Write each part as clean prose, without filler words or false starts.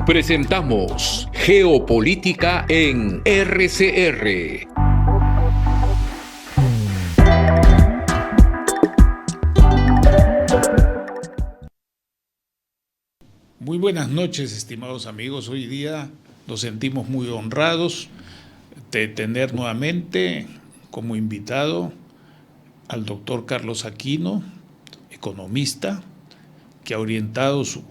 Presentamos Geopolítica en RCR. Muy buenas noches, estimados amigos. Hoy día nos sentimos muy honrados de tener nuevamente como invitado al doctor Carlos Aquino, economista, que ha orientado su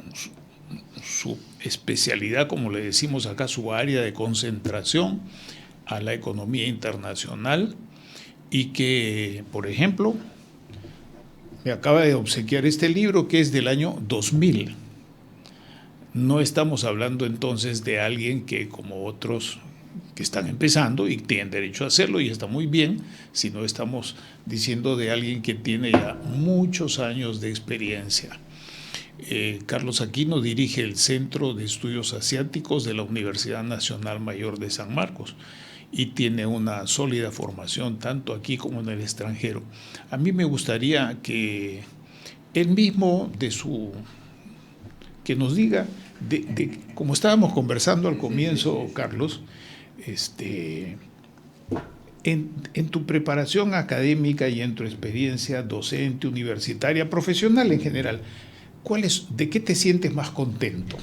especialidad, como le decimos acá, su área de concentración a la economía internacional y que, por ejemplo, me acaba de obsequiar este libro que es del año 2000. No estamos hablando entonces de alguien que, como otros que están empezando y tienen derecho a hacerlo y está muy bien, sino estamos diciendo de alguien que tiene ya muchos años de experiencia. Carlos Aquino dirige el Centro de Estudios Asiáticos de la Universidad Nacional Mayor de San Marcos y tiene una sólida formación tanto aquí como en el extranjero. A mí me gustaría que él mismo que nos diga, como estábamos conversando al comienzo, Carlos, en tu preparación académica y en tu experiencia docente, universitaria, profesional en general, ¿de qué te sientes más contento?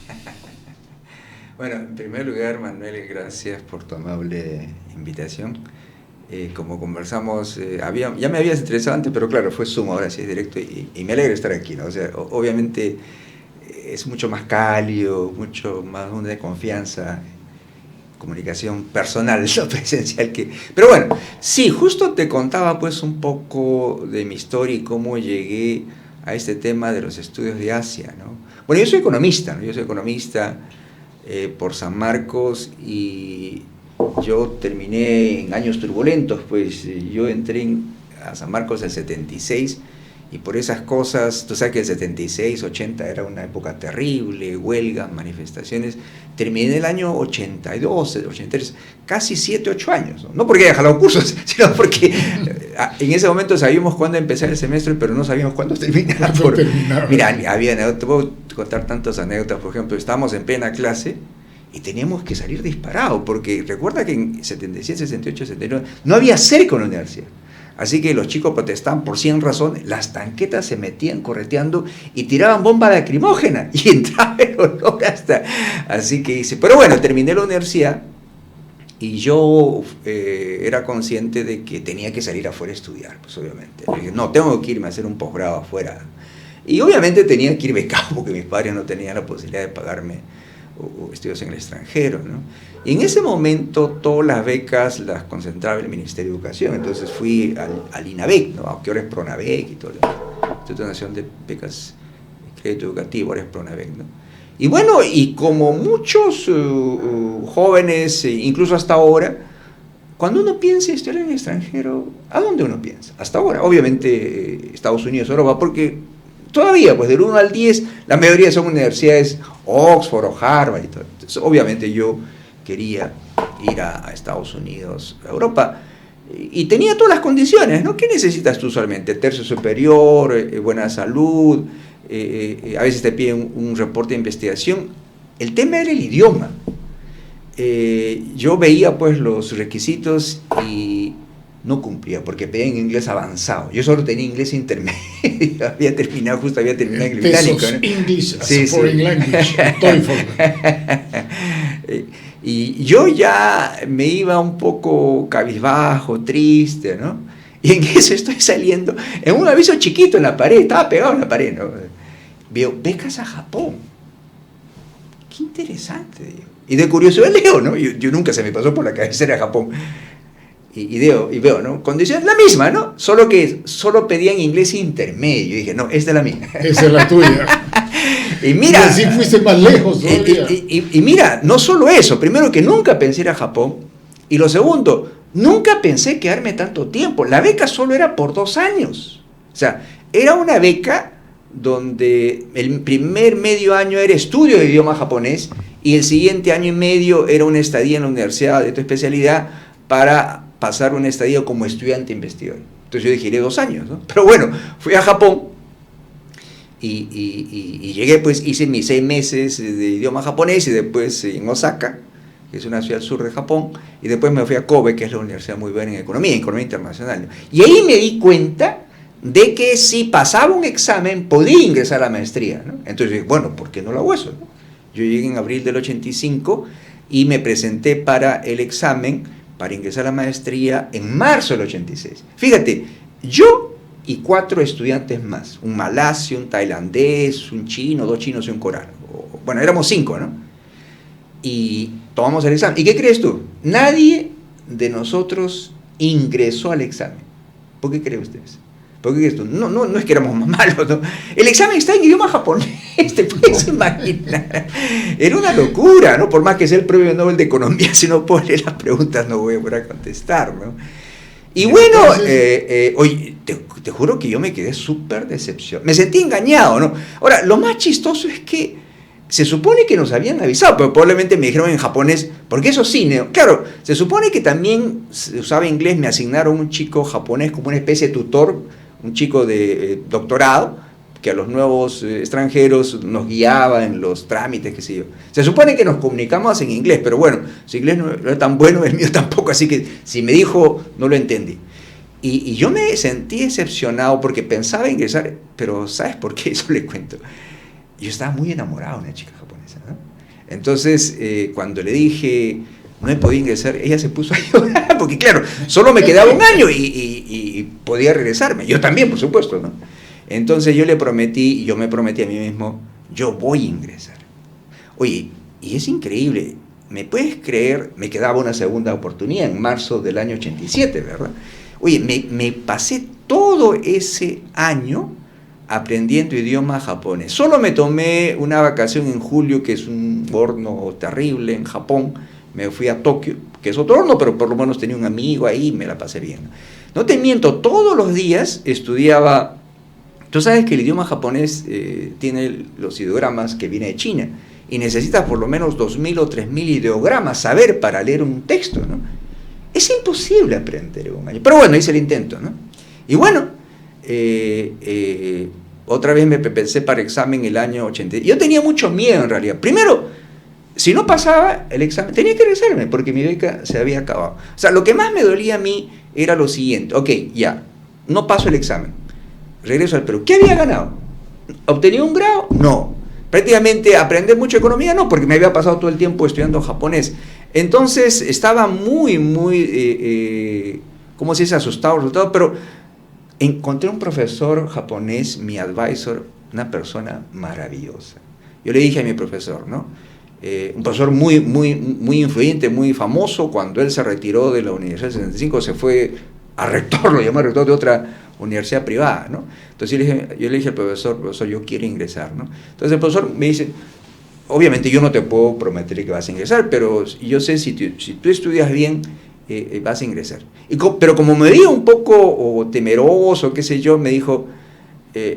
Bueno, en primer lugar, Manuel, gracias por tu amable invitación. Como conversamos, ya me habías interesado antes, pero claro, fue Zoom, ahora sí es directo y me alegra estar aquí, ¿no? O sea, obviamente es mucho más cálido, mucho más de confianza, comunicación personal, lo presencial que... Pero bueno, sí, justo te contaba pues un poco de mi historia y cómo llegué a este tema de los estudios de Asia, ¿no? Bueno, yo soy economista, ¿no? Yo soy economista por San Marcos y yo terminé en años turbulentos, pues yo entré a San Marcos en el 76 y por esas cosas, tú sabes que el 76, 80 era una época terrible, huelgas, manifestaciones. Terminé el año 82, 83, casi 7, 8 años, no porque haya jalado cursos, sino porque en ese momento sabíamos cuándo empezar el semestre, pero no sabíamos cuándo terminar. Mira, te puedo contar tantas anécdotas. Por ejemplo, estábamos en plena clase y teníamos que salir disparados, porque recuerda que en 77, 68, 79 no había cerca en la universidad. Así que los chicos protestaban por 100 razones, las tanquetas se metían correteando y tiraban bomba lacrimógena y entraba el olor hasta... Así que hice... Pero bueno, terminé la universidad y yo era consciente de que tenía que salir afuera a estudiar, pues obviamente. Dije, no, tengo que irme a hacer un posgrado afuera. Y obviamente tenía que ir becado porque mis padres no tenían la posibilidad de pagarme estudios en el extranjero, ¿no? Y en ese momento todas las becas las concentraba el Ministerio de Educación, entonces fui al INABEC, ¿no? Que ahora es PRONAVEC y todo, Instituto Nacional de Becas y Crédito Educativo, ahora es PRONAVEC, ¿no? Y bueno, y como muchos jóvenes, incluso hasta ahora, cuando uno piensa en estudiar en el extranjero, ¿a dónde uno piensa? Hasta ahora, obviamente Estados Unidos, Europa, porque todavía, pues del 1 al 10, la mayoría son universidades Oxford o Harvard y todo. Entonces, obviamente yo quería ir a Estados Unidos, a Europa, y tenía todas las condiciones, ¿no? ¿Qué necesitas tú usualmente? Tercio superior, buena salud, a veces te piden un reporte de investigación. El tema era el idioma. Yo veía pues los requisitos y no cumplía, porque pedían inglés avanzado. Yo solo tenía inglés intermedio, había terminado en el británico, ¿no? English, sí, foreign language, TOEFL. Y yo ya me iba un poco cabizbajo, triste, ¿no? Y en eso estoy saliendo, en un aviso chiquito en la pared, estaba pegado en la pared, ¿no? Veo, becas a Japón. Qué interesante, digo. Y de curiosidad leo, ¿no? Yo nunca se me pasó por la cabeza ir a Japón. Y veo, ¿no? Condiciones la misma, ¿no? Solo pedían inglés intermedio. Y dije, no, esta es la mía. Esa es la tuya. Y mira... Y así fuiste más lejos todavía. Y mira, no solo eso. Primero, que nunca pensé ir a Japón. Y lo segundo, nunca pensé quedarme tanto tiempo. La beca solo era por 2 años. O sea, era una beca donde el primer medio año era estudio de idioma japonés y el siguiente año y medio era una estadía en la universidad de tu especialidad para pasar una estadía como estudiante investigador. Entonces yo dije, iré 2 años, ¿no? Pero bueno, fui a Japón y llegué, pues hice mis 6 meses de idioma japonés y después en Osaka, que es una ciudad al sur de Japón, y después me fui a Kobe, que es la universidad muy buena en economía internacional. Y ahí me di cuenta de que si pasaba un examen podía ingresar a la maestría, ¿no? Entonces, bueno, ¿por qué no lo hago eso, no? Yo llegué en abril del 85 y me presenté para el examen para ingresar a la maestría en marzo del 86. Fíjate, yo y 4 estudiantes más, un malasio, un tailandés, un chino, 2 chinos y un coreano. Bueno, éramos 5, ¿no? Y tomamos el examen. ¿Y qué crees tú? Nadie de nosotros ingresó al examen. ¿Por qué creen ustedes? ¿Por qué crees tú? No es que éramos más malos, ¿no? El examen está en idioma japonés, te puedes imaginar. Era una locura, ¿no? Por más que sea el premio Nobel de Economía, si no pone las preguntas no voy a poder contestar, ¿no? Y bueno, oye, te juro que yo me quedé súper decepcionado. Me sentí engañado, ¿no? Ahora, lo más chistoso es que se supone que nos habían avisado, pero probablemente me dijeron en japonés, porque eso sí, ¿no? Claro, se supone que también se usaba inglés, me asignaron un chico japonés como una especie de tutor, un chico de doctorado, que a los nuevos extranjeros nos guiaba en los trámites, qué sé yo. Se supone que nos comunicamos en inglés, pero bueno, su inglés no era tan bueno, el mío tampoco, así que si me dijo, no lo entendí. Y yo me sentí decepcionado porque pensaba ingresar, pero ¿sabes por qué? Eso le cuento. Yo estaba muy enamorado de una chica japonesa, ¿no? Entonces, cuando le dije, no he podido ingresar, ella se puso a llorar, porque claro, solo me quedaba un año y podía regresarme. Yo también, por supuesto, ¿no? Entonces yo le prometí, y yo me prometí a mí mismo, yo voy a ingresar. Oye, y es increíble, ¿me puedes creer? Me quedaba una segunda oportunidad en marzo del año 87, ¿verdad? Oye, me pasé todo ese año aprendiendo idioma japonés. Solo me tomé una vacación en julio, que es un horno terrible en Japón. Me fui a Tokio, que es otro horno, pero por lo menos tenía un amigo ahí y me la pasé bien. No te miento, todos los días estudiaba. Tú sabes que el idioma japonés tiene los ideogramas que viene de China y necesitas por lo menos 2.000 o 3.000 ideogramas saber para leer un texto, ¿no? Es imposible aprender en un año. Pero bueno, hice el intento, ¿no? Y bueno, otra vez me pensé para examen el año 80. Yo tenía mucho miedo en realidad. Primero, si no pasaba el examen, tenía que regresarme porque mi beca se había acabado. O sea, lo que más me dolía a mí era lo siguiente. Ok, ya, no paso el examen. Regreso al Perú. ¿Qué había ganado? ¿Obtenía un grado? No. Prácticamente aprender mucho economía, no, porque me había pasado todo el tiempo estudiando japonés. Entonces estaba muy, ¿cómo se dice? Asustado, pero encontré un profesor japonés, mi advisor, una persona maravillosa. Yo le dije a mi profesor, ¿no? Un profesor muy influyente, muy famoso. Cuando él se retiró de la Universidad del 65, se fue a rector, lo llamó rector de otra universidad privada, ¿no? Entonces yo le dije al profesor, yo quiero ingresar, ¿no? Entonces el profesor me dice, obviamente yo no te puedo prometer que vas a ingresar, pero yo sé si tú estudias bien, vas a ingresar. Pero como me veía un poco temeroso, qué sé yo, me dijo,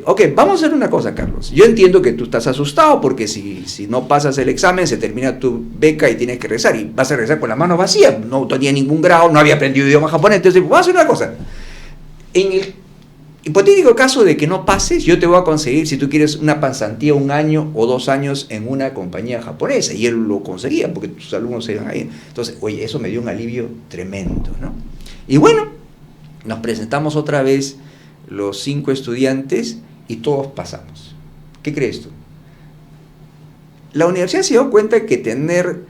ok, vamos a hacer una cosa, Carlos. Yo entiendo que tú estás asustado porque si no pasas el examen se termina tu beca y tienes que regresar y vas a regresar con las manos vacías. No tenía ningún grado, no había aprendido idioma japonés. Entonces, vamos a hacer una cosa. En el hipotético caso de que no pases, yo te voy a conseguir, si tú quieres, una pasantía 1 año o 2 años en una compañía japonesa. Y él lo conseguía porque tus alumnos se iban ahí. Entonces, oye, eso me dio un alivio tremendo, ¿no? Y bueno, nos presentamos otra vez los 5 estudiantes y todos pasamos. ¿Qué crees tú? La universidad se dio cuenta que tener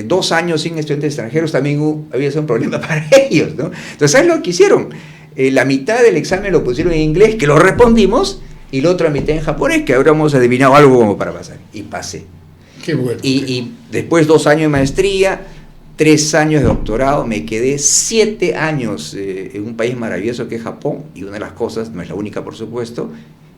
2 años sin estudiantes extranjeros también había sido un problema para ellos, ¿no? Entonces, ¿sabes lo que hicieron? La mitad del examen lo pusieron en inglés, que lo respondimos, y la otra mitad en japonés, que habríamos adivinado algo como para pasar. Y pasé. Qué bueno. Y después 2 años de maestría, 3 años de doctorado, me quedé 7 años en un país maravilloso que es Japón, y una de las cosas, no es la única por supuesto,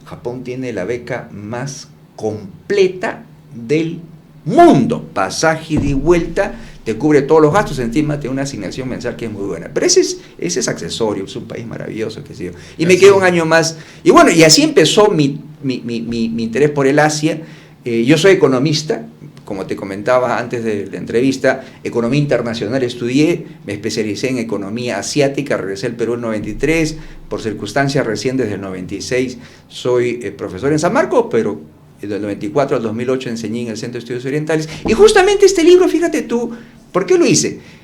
Japón tiene la beca más completa del mundo, pasaje ida y vuelta, te cubre todos los gastos, encima tiene una asignación mensual que es muy buena, pero ese es accesorio, es un país maravilloso, qué sé yo, y me quedé 1 año más, y bueno, y así empezó mi interés por el Asia. Yo soy economista, como te comentaba antes de la entrevista, economía internacional estudié, me especialicé en economía asiática, regresé al Perú en el 93, por circunstancias recién desde el 96 soy profesor en San Marcos, pero del 94 al 2008 enseñé en el Centro de Estudios Orientales, y justamente este libro, fíjate tú, ¿por qué lo hice?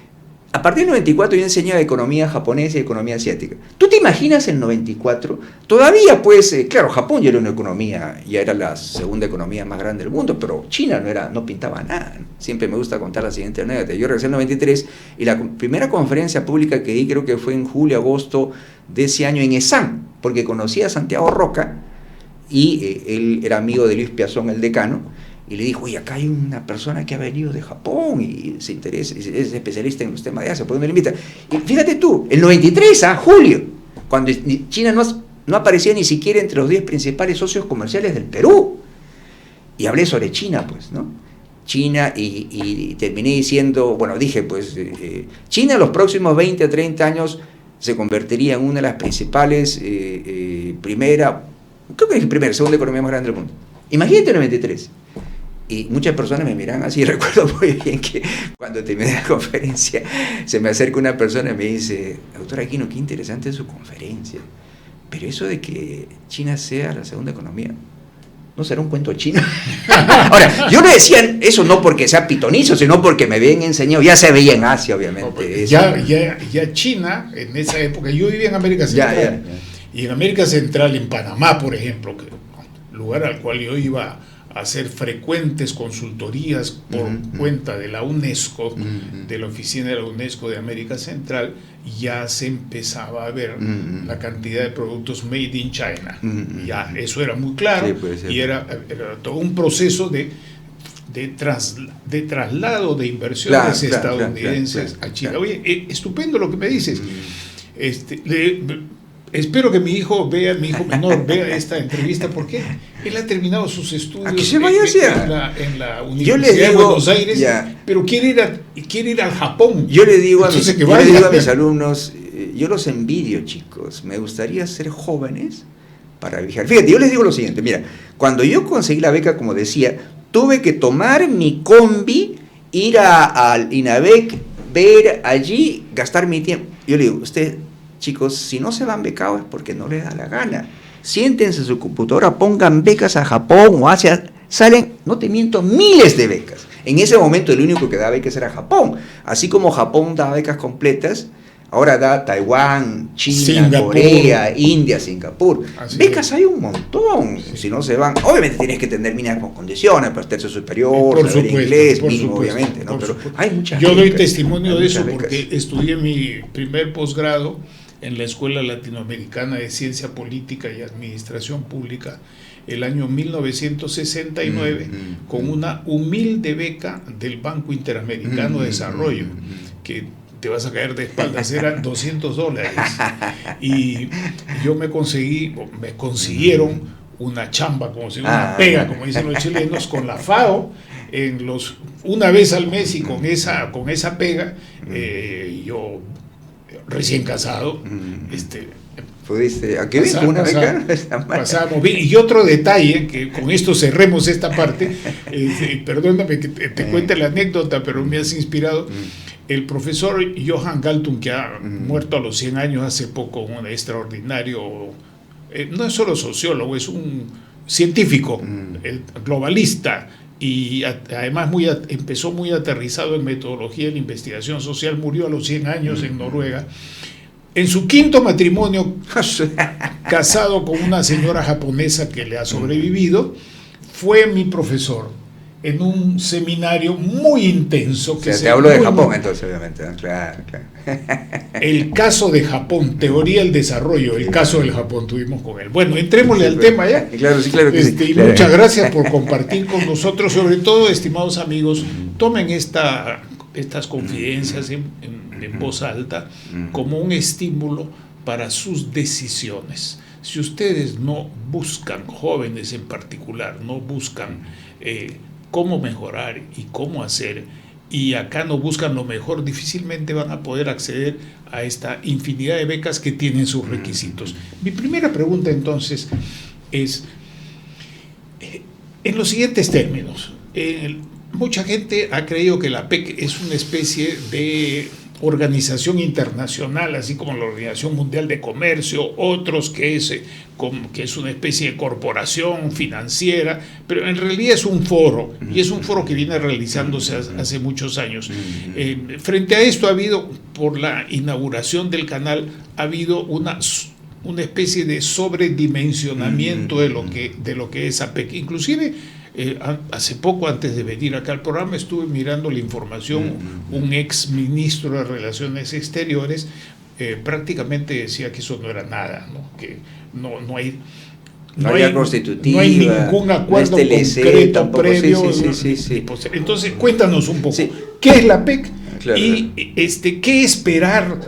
A partir del 94 yo enseñaba economía japonesa y economía asiática. ¿Tú te imaginas el 94? Todavía, pues, claro, Japón ya era una economía, ya era la segunda economía más grande del mundo, pero China no pintaba nada. Siempre me gusta contar la siguiente anécdota. Yo regresé en el 93 y la primera conferencia pública que di creo que fue en julio, agosto de ese año en ESAM, porque conocí a Santiago Roca y él era amigo de Luis Piazón, el decano, y le dijo, oye, acá hay una persona que ha venido de Japón y se interesa, es especialista en los temas de Asia, ¿por dónde le invita? Y fíjate tú, el 93, julio, cuando China no aparecía ni siquiera entre los 10 principales socios comerciales del Perú. Y hablé sobre China, pues, ¿no? China, y terminé diciendo, bueno, dije, pues, China en los próximos 20 a 30 años se convertiría en una de las principales, segunda economía más grande del mundo. Imagínate el 93. Y muchas personas me miran así. Recuerdo muy bien que cuando terminé la conferencia se me acerca una persona y me dice, doctor Aquino, qué interesante es su conferencia, pero eso de que China sea la segunda economía, ¿no será un cuento chino? Ahora, yo le decía eso no porque sea pitonizo, sino porque me habían enseñado, ya se veía en Asia, obviamente. Ya China, en esa época, yo vivía en América Central, y en América Central, en Panamá, por ejemplo, lugar al cual yo iba a hacer frecuentes consultorías por cuenta de la UNESCO, de la oficina de la UNESCO de América Central, ya se empezaba a ver la cantidad de productos made in China. Ya eso era muy claro, sí, y era todo un proceso de traslado de inversiones estadounidenses a China. Oye, estupendo lo que me dices. Espero que mi hijo menor vea esta entrevista, porque él ha terminado sus estudios en la Universidad de Buenos Aires, pero quiere ir al Japón. Yo le digo a mis alumnos, yo los envidio, chicos, me gustaría ser jóvenes para viajar. Fíjate, yo les digo lo siguiente, mira, cuando yo conseguí la beca, como decía, tuve que tomar mi combi, ir al INABEC, ver allí, gastar mi tiempo. Yo le digo, chicos, si no se van becados es porque no les da la gana. Siéntense en su computadora, pongan becas a Japón o Asia, salen, no te miento, miles de becas. En ese momento el único que daba becas era Japón. Así como Japón daba becas completas, ahora da Taiwán, China, Singapur, Corea, India, Singapur. Becas hay un montón. Si no se van, obviamente tienes que tener mínimas condiciones, para tercio superior, saber inglés, mínimo, obviamente, ¿no? Pero hay muchas becas. Yo doy testimonio de eso porque estudié mi primer posgrado en la Escuela Latinoamericana de Ciencia Política y Administración Pública el año 1969 con una humilde beca del Banco Interamericano de Desarrollo, que te vas a caer de espaldas, eran $200. Y yo me consiguieron una chamba, una pega, como dicen los chilenos, con la FAO, una vez al mes, y con esa pega, yo recién casado, ¿Pudiste? ¿A qué bien una beca? Pasábamos bien. Y otro detalle, que con esto cerremos esta parte, perdóname que te cuente la anécdota, pero me has inspirado. El profesor Johan Galtung, que ha muerto a los 100 años hace poco, un extraordinario, no es solo sociólogo, es un científico, globalista, y además empezó muy aterrizado en metodología de la investigación social, murió a los 100 años en Noruega. En su quinto matrimonio, casado con una señora japonesa que le ha sobrevivido, fue mi profesor en un seminario muy intenso. Te hablo de Japón, entonces, obviamente. Claro. El caso de Japón, teoría del desarrollo, el caso del Japón tuvimos con él. Bueno, entrémosle al tema ya. Claro que sí. Muchas gracias por compartir con nosotros, sobre todo, estimados amigos, tomen estas confidencias en voz alta como un estímulo para sus decisiones. Si ustedes no buscan, jóvenes en particular, no buscan cómo mejorar y cómo hacer, y acá no buscan lo mejor, difícilmente van a poder acceder a esta infinidad de becas que tienen sus requisitos. Mi primera pregunta entonces es en los siguientes términos. mucha gente ha creído que la APEC es una especie de organización internacional, así como la Organización Mundial de Comercio, otros que es una especie de corporación financiera, pero en realidad es un foro, y es un foro que viene realizándose hace muchos años. Frente a esto ha habido, por la inauguración del canal, ha habido una especie de sobredimensionamiento de lo que es APEC. Inclusive, hace poco, antes de venir acá al programa, estuve mirando la información. Un ex ministro de Relaciones Exteriores prácticamente decía que eso no era nada, ¿no? Que no hay constitutiva, no hay ningún acuerdo concreto tampoco, previo. Sí. Entonces, cuéntanos un poco, Sí. ¿qué es la APEC? Claro. Y qué esperar.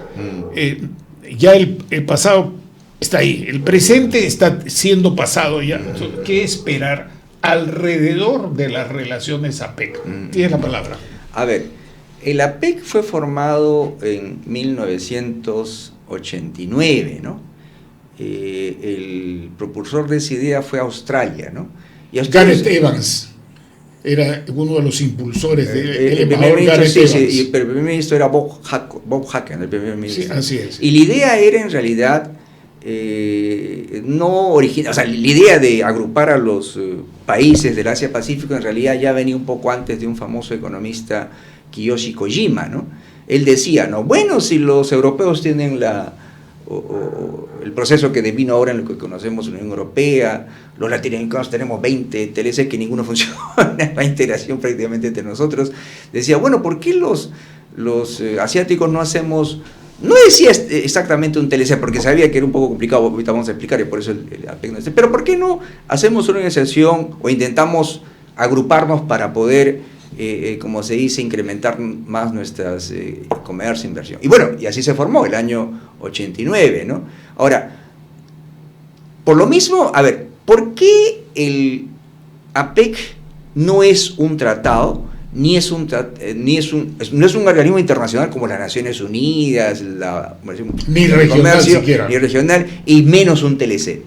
Ya el pasado está ahí, el presente está siendo pasado ya. ¿Qué esperar alrededor de las relaciones APEC? Tienes la palabra. A ver, el APEC fue formado en 1989, ¿no? El propulsor de esa idea fue Australia, ¿no? Y Gareth Evans era uno de los impulsores del embajador Gareth Evans. Y el primer ministro era Bob Hacken, el primer ministro. Sí, así es. Y la idea era en realidad no original, o sea, la idea de agrupar a los países del Asia Pacífico en realidad ya venía un poco antes de un famoso economista, Kiyoshi Kojima, ¿no? Él decía, ¿no? Bueno, si los europeos tienen el proceso que devino ahora en lo que conocemos la Unión Europea, los latinoamericanos tenemos 20 TLC que ninguno funciona, la integración prácticamente entre nosotros, decía, bueno, ¿por qué los asiáticos no hacemos? No decía exactamente un TLC porque sabía que era un poco complicado, ahorita vamos a explicar y por eso el APEC no es, pero ¿por qué no hacemos una organización o intentamos agruparnos para poder, como se dice, incrementar más nuestras comercio e inversión? Y bueno, y así se formó el año 89, ¿no? Ahora, por lo mismo, a ver, ¿por qué el APEC no es un tratado? No es un organismo internacional como las Naciones Unidas, ni regional comercio, siquiera. ni regional, y menos un TLC.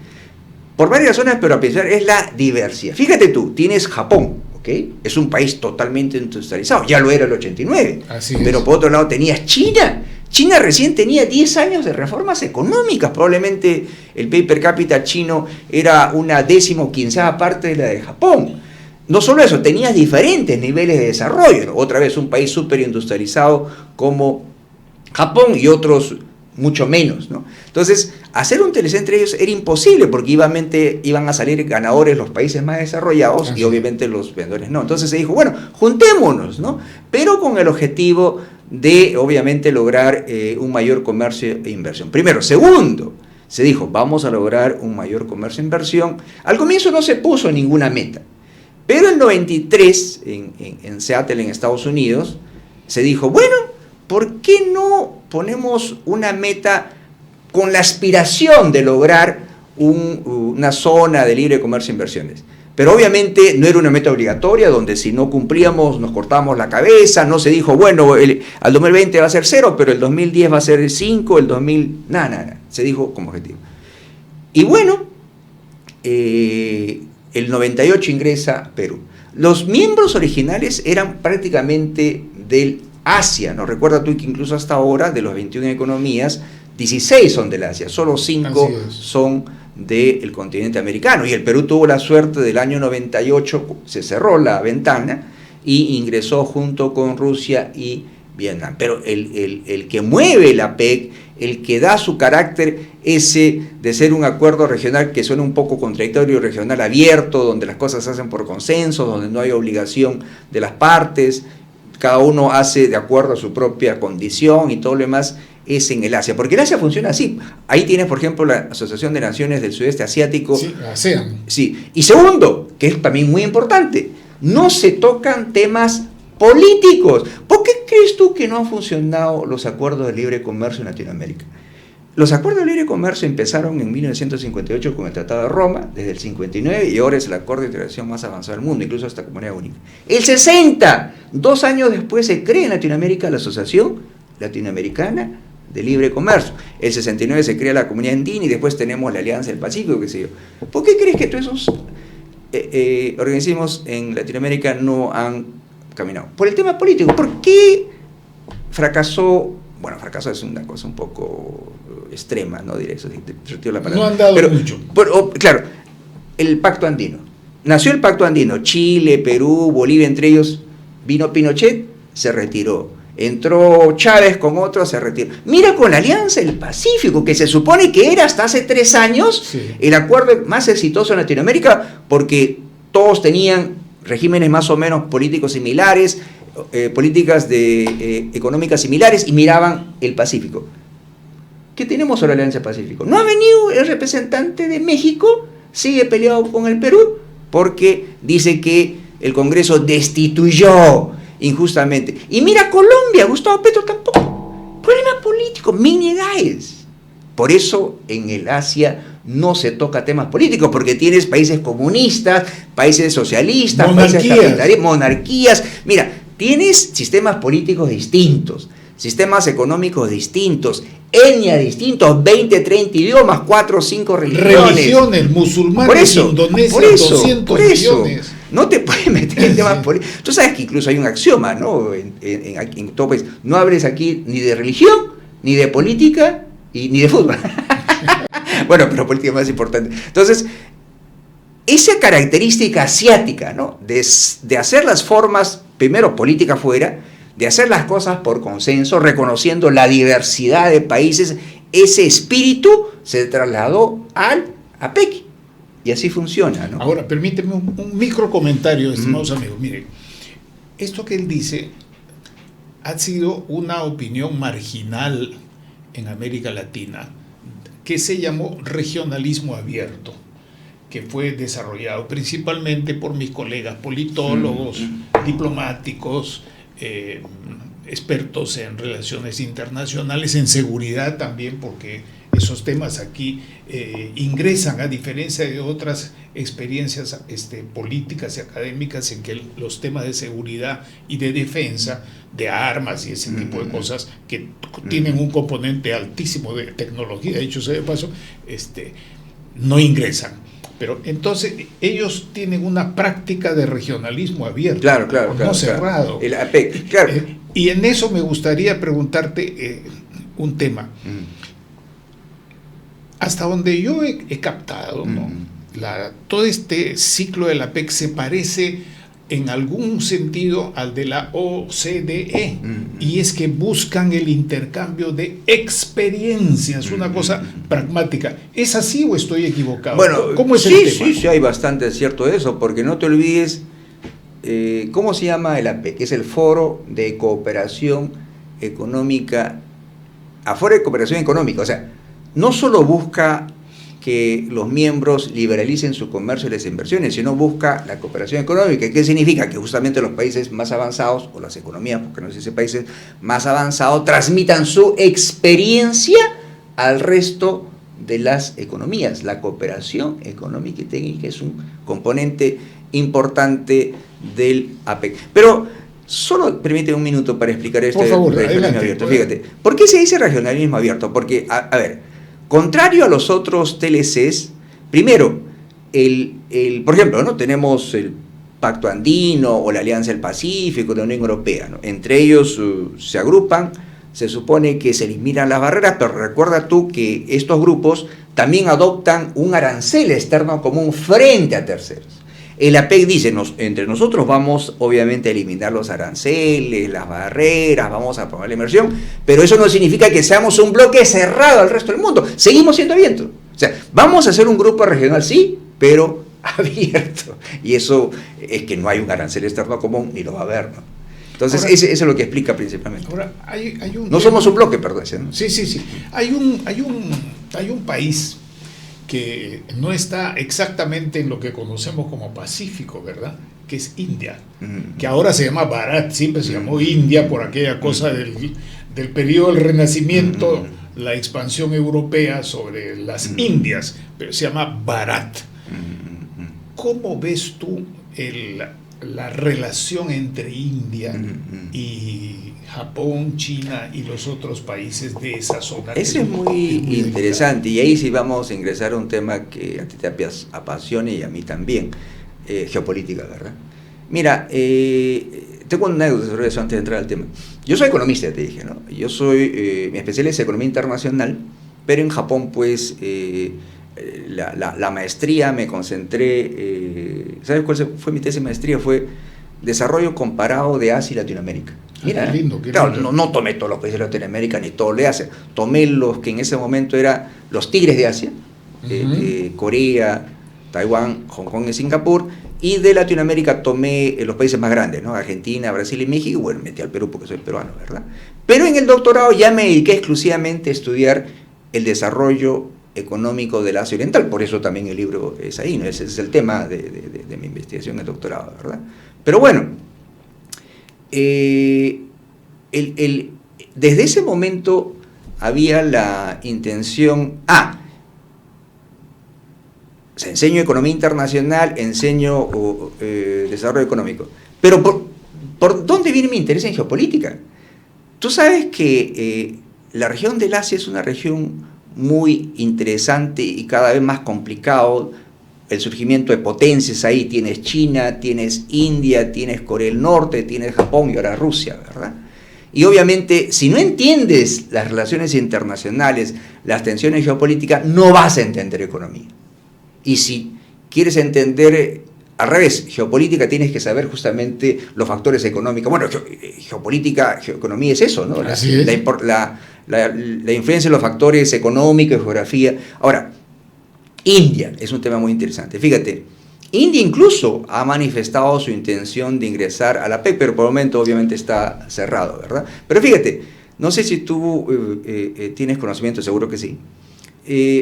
Por varias razones, pero a pesar es la diversidad. Fíjate tú, tienes Japón, ¿ok? Es un país totalmente industrializado, ya lo era el 89. Así pero es. por otro lado tenías China. China recién tenía 10 años de reformas económicas, probablemente el PIB per cápita chino era una 10ª o 15ª parte de la de Japón. No solo eso, tenías diferentes niveles de desarrollo, otra vez un país súper industrializado como Japón y otros mucho menos, ¿no? Entonces, hacer un TLC entre ellos era imposible porque iban a salir ganadores los países más desarrollados y obviamente los vendedores no. Entonces se dijo, bueno, juntémonos, ¿no? Pero con el objetivo de, obviamente, lograr un mayor comercio e inversión. Primero. Segundo, se dijo, vamos a lograr un mayor comercio e inversión. Al comienzo no se puso ninguna meta. Pero en 93, en Seattle, en Estados Unidos, se dijo, bueno, ¿por qué no ponemos una meta con la aspiración de lograr una zona de libre comercio e inversiones? Pero obviamente no era una meta obligatoria, donde si no cumplíamos nos cortábamos la cabeza, no se dijo, bueno, al 2020 va a ser 0, pero el 2010 va a ser 5, el 2000, nada, se dijo como objetivo. Y bueno, el 98 ingresa Perú. Los miembros originales eran prácticamente del Asia, ¿no? Recuerda tú que incluso hasta ahora, de los 21 economías, 16 son del Asia, solo 5 son del continente americano. Y el Perú tuvo la suerte del año 98, se cerró la ventana y ingresó junto con Rusia y Vietnam. Pero el que mueve la APEC, el que da su carácter ese de ser un acuerdo regional que suena un poco contradictorio, regional abierto, donde las cosas se hacen por consenso, donde no hay obligación de las partes, cada uno hace de acuerdo a su propia condición y todo lo demás, es en el Asia. Porque el Asia funciona así. Ahí tienes, por ejemplo, la Asociación de Naciones del Sudeste Asiático. Sí, ASEAN. Sí. Y segundo, que es también muy importante, no se tocan temas políticos. ¿Por qué crees tú que no han funcionado los acuerdos de libre comercio en Latinoamérica? Los acuerdos de libre comercio empezaron en 1958 con el Tratado de Roma, desde el 59, y ahora es el acuerdo de integración más avanzado del mundo, incluso hasta Comunidad Única. El 60, 2 años después, se crea en Latinoamérica la Asociación Latinoamericana de Libre Comercio. El 69 se crea la Comunidad Andina y después tenemos la Alianza del Pacífico, qué sé yo. ¿Por qué crees que todos esos organismos en Latinoamérica no han caminado. Por el tema político, ¿por qué fracasó? Bueno, fracaso es una cosa un poco extrema, no diré eso, retiro la palabra. No han dado mucho. Claro, el Pacto Andino. Nació el Pacto Andino, Chile, Perú, Bolivia, entre ellos. Vino Pinochet, se retiró. Entró Chávez con otro, se retiró. Mira con la Alianza del Pacífico, que se supone que era hasta hace 3 años el acuerdo más exitoso en Latinoamérica, porque todos tenían regímenes más o menos políticos similares, políticas económicas similares, y miraban el Pacífico. ¿Qué tenemos sobre la Alianza del Pacífico? No ha venido el representante de México, sigue peleado con el Perú, porque dice que el Congreso destituyó injustamente. Y mira Colombia, Gustavo Petro tampoco. Problema político, mini guys. Por eso en el Asia no se toca temas políticos, porque tienes países comunistas, países socialistas, países capitalistas, monarquías. Mira, tienes sistemas políticos distintos, sistemas económicos distintos, etnias distintos, 20, 30 idiomas, 4 o 5 religiones. Musulmanes, Indonesia, 200 millones. No te puedes meter en temas políticos. Tú sabes que incluso hay un axioma, ¿no? En todo país. No hables aquí ni de religión, ni de política, ni de fútbol. Bueno, pero política es más importante. Entonces, esa característica asiática, ¿no? De hacer las formas, primero política fuera, de hacer las cosas por consenso, reconociendo la diversidad de países, ese espíritu se trasladó al APEC. Y así funciona, ¿no? Ahora, permíteme un micro comentario, estimados amigos. Miren, esto que él dice ha sido una opinión marginal en América Latina, que se llamó regionalismo abierto, que fue desarrollado principalmente por mis colegas politólogos, diplomáticos, expertos en relaciones internacionales, en seguridad también, porque esos temas aquí ingresan, a diferencia de otras experiencias políticas y académicas, en que los temas de seguridad y de defensa, de armas y ese tipo de cosas que tienen un componente altísimo de tecnología, de hecho sea de paso, no ingresan. Pero entonces ellos tienen una práctica de regionalismo abierto, no cerrado. El APEC, claro. Y en eso me gustaría preguntarte un tema. Hasta donde yo he captado, ¿no? Todo este ciclo de la APEC se parece en algún sentido al de la OCDE, y es que buscan el intercambio de experiencias, una cosa pragmática. ¿Es así o estoy equivocado? Bueno, ¿cómo es el tema? Sí, hay bastante cierto de eso, porque no te olvides, ¿cómo se llama el APEC? Es el Foro de Cooperación Económica, Foro de Cooperación Económica, o sea, no solo busca que los miembros liberalicen su comercio y las inversiones, sino busca la cooperación económica. ¿Qué significa? Que justamente los países más avanzados, o las economías, porque no se dice países más avanzados, transmitan su experiencia al resto de las economías. La cooperación económica y técnica es un componente importante del APEC. Pero solo permíteme un minuto para explicar esto. Por favor, regionalismo abierto. Fíjate, ¿por qué se dice regionalismo abierto? Porque, a ver, contrario a los otros TLCs, primero, por ejemplo, ¿no? Tenemos el Pacto Andino o la Alianza del Pacífico, la Unión Europea, ¿no? Entre ellos se agrupan, se supone que se eliminan las barreras, pero recuerda tú que estos grupos también adoptan un arancel externo común frente a terceros. El APEC dice, entre nosotros vamos obviamente a eliminar los aranceles, las barreras, vamos a promover la inversión, pero eso no significa que seamos un bloque cerrado al resto del mundo. Seguimos siendo abiertos. O sea, vamos a hacer un grupo regional, sí, pero abierto. Y eso es que no hay un arancel externo común, ni lo va a haber, ¿no? Entonces, ahora, eso es lo que explica principalmente. Ahora, hay un no somos un bloque, perdón. ¿no? Sí. Hay un país que no está exactamente en lo que conocemos como Pacífico, ¿verdad? Que es India, que ahora se llama Bharat, siempre se llamó India por aquella cosa del periodo del Renacimiento, la expansión europea sobre las Indias, pero se llama Bharat. ¿Cómo ves tú la relación entre India y Japón, China y los otros países de esa zona? Eso es muy interesante, y ahí sí vamos a ingresar a un tema que a ti te apasiona y a mí también, geopolítica, ¿verdad? Mira, te tengo una anécdota sobre eso antes de entrar al tema. Yo soy economista, te dije, ¿no? Yo soy, mi especialidad es economía internacional, pero en Japón, pues, la maestría me concentré, ¿sabes cuál fue mi tesis de maestría? Fue desarrollo comparado de Asia y Latinoamérica. Mira, qué lindo, claro, no tomé todos los países de Latinoamérica ni todo de Asia, tomé los que en ese momento eran los tigres de Asia, Corea, Taiwán, Hong Kong y Singapur, y de Latinoamérica tomé los países más grandes, ¿no? Argentina, Brasil y México, y bueno, metí al Perú porque soy peruano, ¿verdad? Pero en el doctorado ya me dediqué exclusivamente a estudiar el desarrollo económico del Asia Oriental, por eso también el libro es ahí, ¿no? Ese es el tema de mi investigación en el doctorado, ¿verdad? Pero bueno, desde ese momento había la intención, enseño economía internacional, enseño desarrollo económico, pero ¿por dónde viene mi interés en geopolítica? Tú sabes que la región del Asia es una región muy interesante y cada vez más complicado, el surgimiento de potencias ahí, tienes China, tienes India, tienes Corea del Norte, tienes Japón y ahora Rusia, ¿verdad? Y obviamente, si no entiendes las relaciones internacionales, las tensiones geopolíticas, no vas a entender economía. Y si quieres entender, al revés, geopolítica, tienes que saber justamente los factores económicos. Bueno, geopolítica, geoeconomía es eso, ¿no? La influencia de los factores económicos, geografía. Ahora, India es un tema muy interesante. Fíjate, India incluso ha manifestado su intención de ingresar a la PEC, pero por el momento obviamente está cerrado, ¿verdad? Pero fíjate, no sé si tú tienes conocimiento, seguro que sí.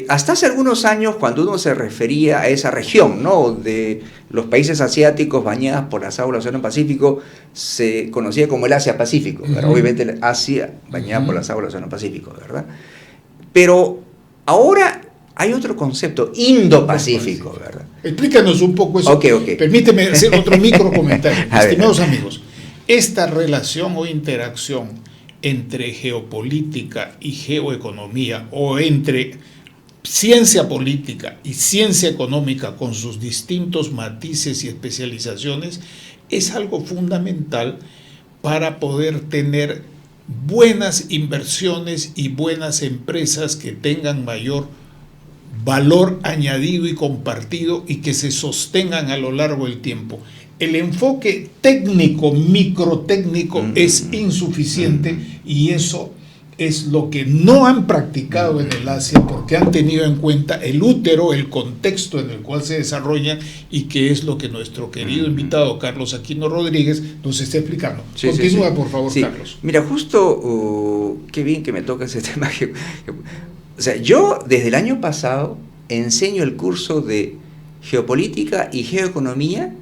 Hasta hace algunos años, cuando uno se refería a esa región, ¿no?, de los países asiáticos bañados por las aguas del Océano Pacífico, se conocía como el Asia-Pacífico, ¿verdad? Obviamente Asia bañada por las aguas del Océano Pacífico, ¿verdad? Pero ahora hay otro concepto, Indo-Pacífico, ¿verdad? Explícanos un poco eso. Okay. Permíteme hacer otro micro comentario. Estimados amigos, esta relación o interacción entre geopolítica y geoeconomía, o entre ciencia política y ciencia económica con sus distintos matices y especializaciones, es algo fundamental para poder tener buenas inversiones y buenas empresas que tengan mayor valor añadido y compartido y que se sostengan a lo largo del tiempo. El enfoque técnico, microtécnico, es insuficiente, y eso es lo que no han practicado en el Asia, porque han tenido en cuenta el útero, el contexto en el cual se desarrolla, y que es lo que nuestro querido invitado Carlos Aquino Rodríguez nos está explicando. Continúa, por favor, Carlos. Mira, justo, qué bien que me toca ese tema. O sea, yo desde el año pasado enseño el curso de geopolítica y geoeconomía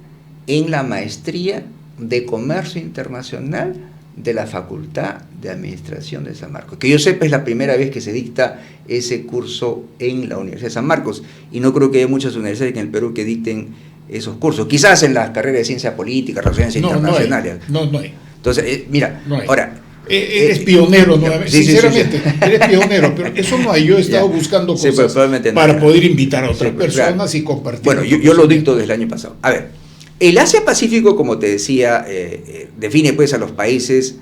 en la maestría de comercio internacional de la Facultad de Administración de San Marcos. Que yo sepa, es la primera vez que se dicta ese curso en la Universidad de San Marcos, y no creo que haya muchas universidades en el Perú que dicten esos cursos. Quizás en las carreras de ciencia política, relaciones internacionales. No hay. Entonces, mira, no hay. Ahora... Eres pionero, sinceramente, eres pionero, pero eso no hay. Yo he estado buscando cosas para poder invitar a otras personas y compartir. Bueno, yo lo dicto desde el año pasado. A ver, el Asia-Pacífico, como te decía, define pues a los países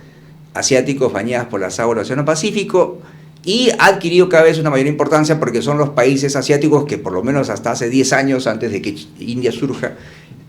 asiáticos bañados por las aguas del Océano Pacífico, y ha adquirido cada vez una mayor importancia porque son los países asiáticos que, por lo menos hasta hace 10 años, antes de que India surja,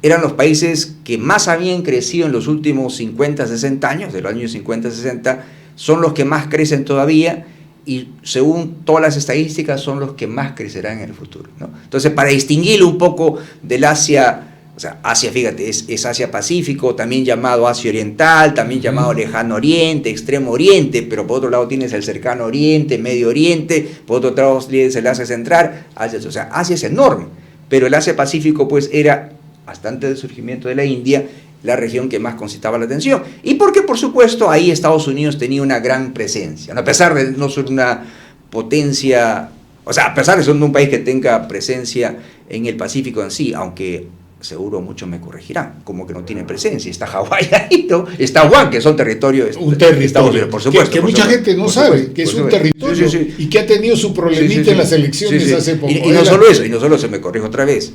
eran los países que más habían crecido en los últimos 50, 60 años, de los años 50, 60, son los que más crecen todavía, y según todas las estadísticas son los que más crecerán en el futuro, ¿no? Entonces, para distinguirlo un poco del Asia, o sea, Asia, fíjate, es Asia-Pacífico, también llamado Asia Oriental, también llamado Lejano Oriente, Extremo Oriente, pero por otro lado tienes el Cercano Oriente, Medio Oriente, por otro lado tienes el Asia Central, o sea, Asia es enorme, pero el Asia-Pacífico pues era, hasta antes del surgimiento de la India, la región que más concitaba la atención. Y porque, por supuesto, ahí Estados Unidos tenía una gran presencia, ¿no? A pesar de no ser una potencia, o sea, a pesar de ser un país que tenga presencia en el Pacífico en sí, aunque seguro muchos me corregirán, como que no tiene presencia, está Hawái ahí, ¿no? Está Guam, que son territorios de Estados Unidos, por supuesto. Que mucha gente no sabe que es un territorio y que ha tenido su problemita en las elecciones hace poco. Y no solo eso, se me corrijo otra vez.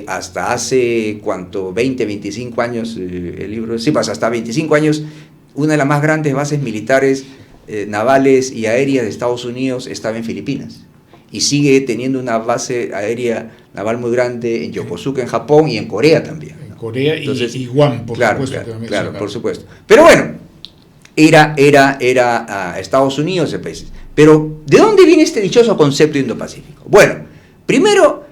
hasta hace, ¿cuánto? 20, 25 años, el libro, sí, pues hasta 25 años, una de las más grandes bases militares, navales y aéreas de Estados Unidos estaba en Filipinas. Y sigue teniendo una base aérea naval muy grande en Yokosuka, en Japón, y en Corea también, ¿no? En Corea. Entonces, y Guam, por supuesto. Claro, por supuesto. Pero bueno, era Estados Unidos ese país. Pero, ¿de dónde viene este dichoso concepto Indo-Pacífico? Bueno, primero,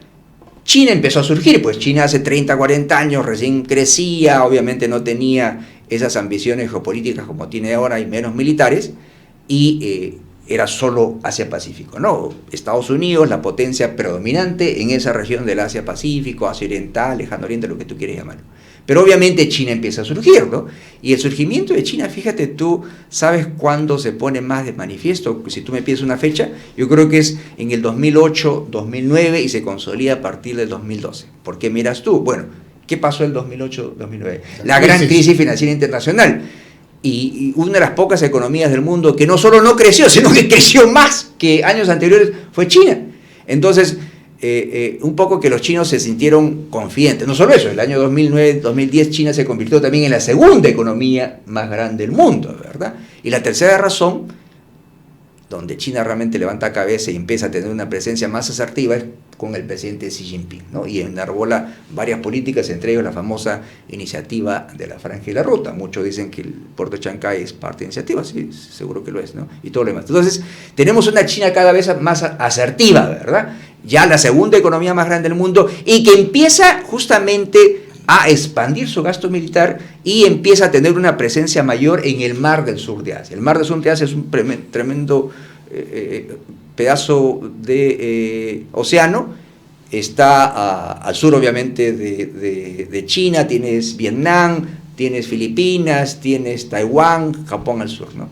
China empezó a surgir, pues China hace 30, 40 años recién crecía, obviamente no tenía esas ambiciones geopolíticas como tiene ahora y menos militares, y era solo Asia-Pacífico, ¿no? Estados Unidos, la potencia predominante en esa región del Asia-Pacífico, Asia Oriental, Lejano Oriente, lo que tú quieras llamarlo. Pero obviamente China empieza a surgir, ¿no? Y el surgimiento de China, fíjate, tú sabes cuándo se pone más de manifiesto. Si tú me pides una fecha, yo creo que es en el 2008, 2009 y se consolida a partir del 2012. ¿Por qué miras tú? Bueno, ¿qué pasó en el 2008, 2009? La gran crisis financiera internacional. Y una de las pocas economías del mundo que no solo no creció, sino que creció más que años anteriores fue China. Entonces, un poco que los chinos se sintieron confidentes. No solo eso, el año 2009-2010 China se convirtió también en la segunda economía más grande del mundo, ¿verdad? Y la tercera razón, donde China realmente levanta cabeza y empieza a tener una presencia más asertiva, es con el presidente Xi Jinping, ¿no? Y enarbola varias políticas, entre ellos la famosa iniciativa de la Franja y la Ruta. Muchos dicen que el puerto de Chancay es parte de iniciativa, sí, seguro que lo es, ¿no? Y todo lo demás. Entonces, tenemos una China cada vez más asertiva, ¿verdad? Ya la segunda economía más grande del mundo, y que empieza justamente a expandir su gasto militar y empieza a tener una presencia mayor en el Mar del Sur de Asia. El Mar del Sur de Asia es un tremendo pedazo de océano, está al sur obviamente de China, tienes Vietnam, tienes Filipinas, tienes Taiwán, Japón al sur, ¿no?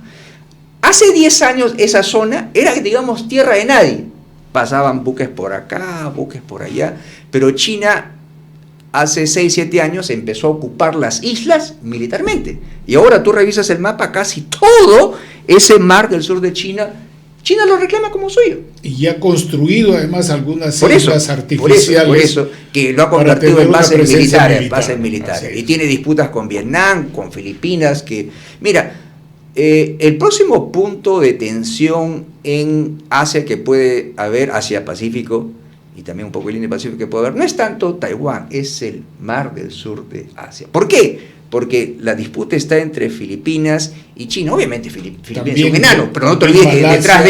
Hace 10 años esa zona era, digamos, tierra de nadie. Pasaban buques por acá, buques por allá, pero China hace 6, 7 años empezó a ocupar las islas militarmente. Y ahora tú revisas el mapa, casi todo ese mar del sur de China, China lo reclama como suyo. Y ya ha construido además algunas islas artificiales. Por eso, que lo ha convertido en bases militares. Y tiene disputas con Vietnam, con Filipinas, que... Mira, el próximo punto de tensión en Asia que puede haber, Asia-Pacífico, y también un poco el Indo-Pacífico que puede haber, no es tanto Taiwán, es el mar del sur de Asia. ¿Por qué? Porque la disputa está entre Filipinas y China. Obviamente Filipinas es un enano, pero no te olvides que detrás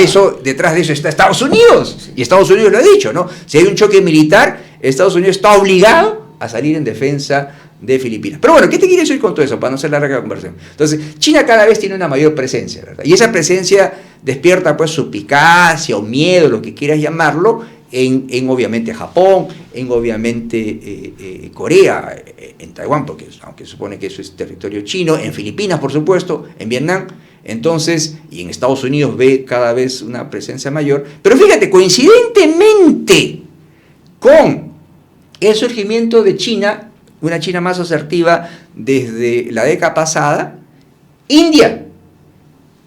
de eso está Estados Unidos. Y Estados Unidos lo ha dicho, ¿no? Si hay un choque militar, Estados Unidos está obligado a salir en defensa de Filipinas. Pero bueno, ¿qué te quiere decir con todo eso? Para no ser larga la conversación. Entonces, China cada vez tiene una mayor presencia, ¿verdad? Y esa presencia despierta pues suspicacia o miedo, lo que quieras llamarlo, en obviamente Japón, en obviamente Corea, en Taiwán, porque aunque se supone que eso es territorio chino, en Filipinas, por supuesto, en Vietnam. Entonces, y en Estados Unidos ve cada vez una presencia mayor. Pero fíjate, coincidentemente con el surgimiento de China, una China más asertiva desde la década pasada, India.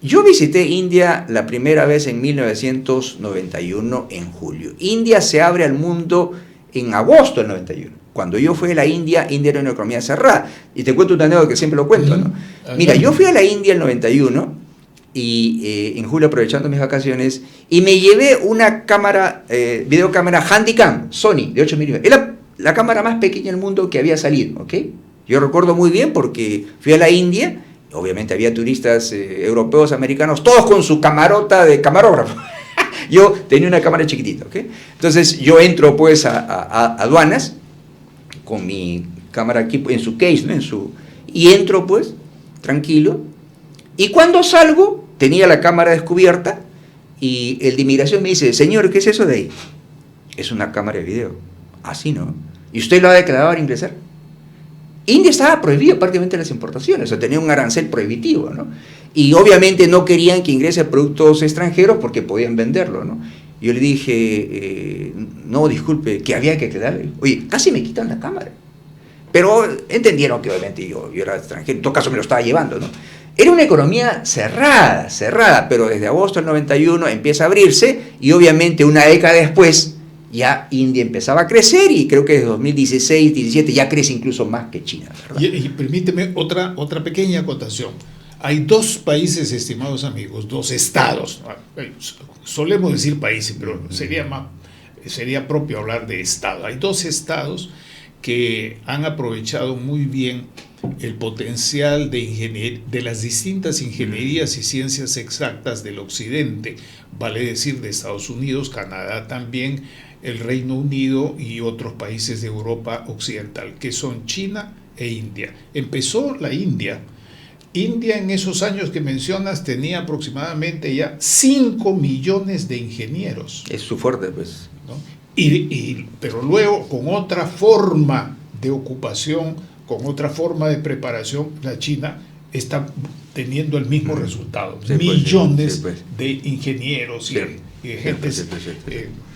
Yo visité India la primera vez en 1991, en julio. India se abre al mundo en agosto del 91. Cuando yo fui a la India, India era una economía cerrada. Y te cuento un anécdota que siempre lo cuento, ¿no? Mira, yo fui a la India en el 91, y en julio aprovechando mis vacaciones, y me llevé una cámara, videocámara Handycam, Sony, de 8 mm. Era la cámara más pequeña del mundo que había salido, ¿ok? Yo recuerdo muy bien porque fui a la India. Obviamente había turistas europeos, americanos, todos con su camarota de camarógrafo. Yo tenía una cámara chiquitita, ¿ok? Entonces yo entro pues a aduanas con mi cámara aquí en su case, ¿no? Y entro pues tranquilo. Y cuando salgo tenía la cámara descubierta y el de inmigración me dice: señor, ¿qué es eso de ahí? Es una cámara de video. Así, ¿no? ¿Y usted lo ha declarado al ingresar? India estaba prohibido prácticamente las importaciones, o sea, tenía un arancel prohibitivo, ¿no? Y obviamente no querían que ingrese productos extranjeros porque podían venderlo, ¿no? Yo le dije, no, disculpe, que había que quedarle. Oye, casi me quitan la cámara. Pero entendieron que obviamente yo era extranjero, en todo caso me lo estaba llevando, ¿no? Era una economía cerrada, pero desde agosto del 91 empieza a abrirse y obviamente una década después ya India empezaba a crecer y creo que desde 2016, 17 ya crece incluso más que China, ¿verdad? Y permíteme otra pequeña acotación. Hay dos países, estimados amigos, dos estados. Solemos decir países, pero sería propio hablar de estado. Hay dos estados que han aprovechado muy bien el potencial de las distintas ingenierías y ciencias exactas del occidente, vale decir de Estados Unidos, Canadá también, el Reino Unido y otros países de Europa occidental, que son China e India. Empezó la India. India en esos años que mencionas tenía aproximadamente ya 5 millones de ingenieros. Es su fuerte, pues. ¿No? Pero luego, con otra forma de ocupación, con otra forma de preparación, la China está teniendo el mismo resultado. Sí, millones pues. de ingenieros Sí. y de gentes Cierto.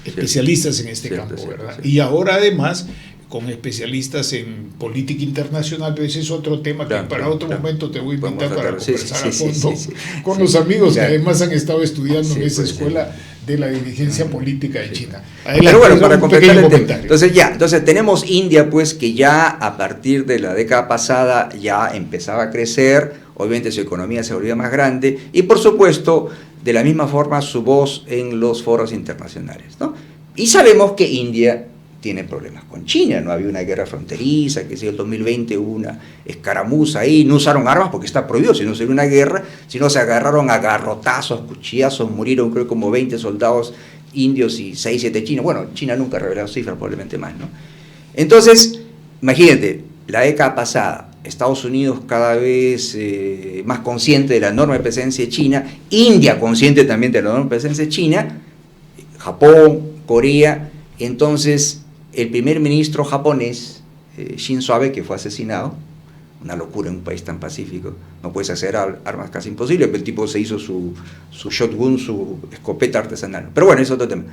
especialistas en este Cierto, campo, cierto, ¿verdad? cierto. Y ahora además con especialistas en política internacional, pero ese es otro tema que para otro momento te voy a invitar para conversar a fondo con los amigos que además han estado estudiando en esa escuela de la dirigencia política de China. Adelante, pero bueno, para completar el tema. Comentario. Entonces tenemos India, pues, que ya a partir de la década pasada ya empezaba a crecer, obviamente su economía se volvía más grande y por supuesto, de la misma forma, su voz en los foros internacionales, ¿no? Y sabemos que India tiene problemas con China, no había una guerra fronteriza, que si el 2020 hubo una escaramuza ahí, no usaron armas porque está prohibido, si no sería una guerra, sino se agarraron a garrotazos, cuchillazos, murieron creo como 20 soldados indios y 6, 7 chinos. Bueno, China nunca ha revelado cifras, probablemente más, ¿no? Entonces, imagínate, la década pasada, Estados Unidos cada vez más consciente de la enorme presencia de China, India consciente también de la enorme presencia de China, Japón, Corea. Entonces el primer ministro japonés, Shinzo Abe, que fue asesinado, una locura en un país tan pacífico, no puedes hacer armas casi imposible, pero el tipo se hizo su shotgun, su escopeta artesanal. Pero bueno, es otro tema.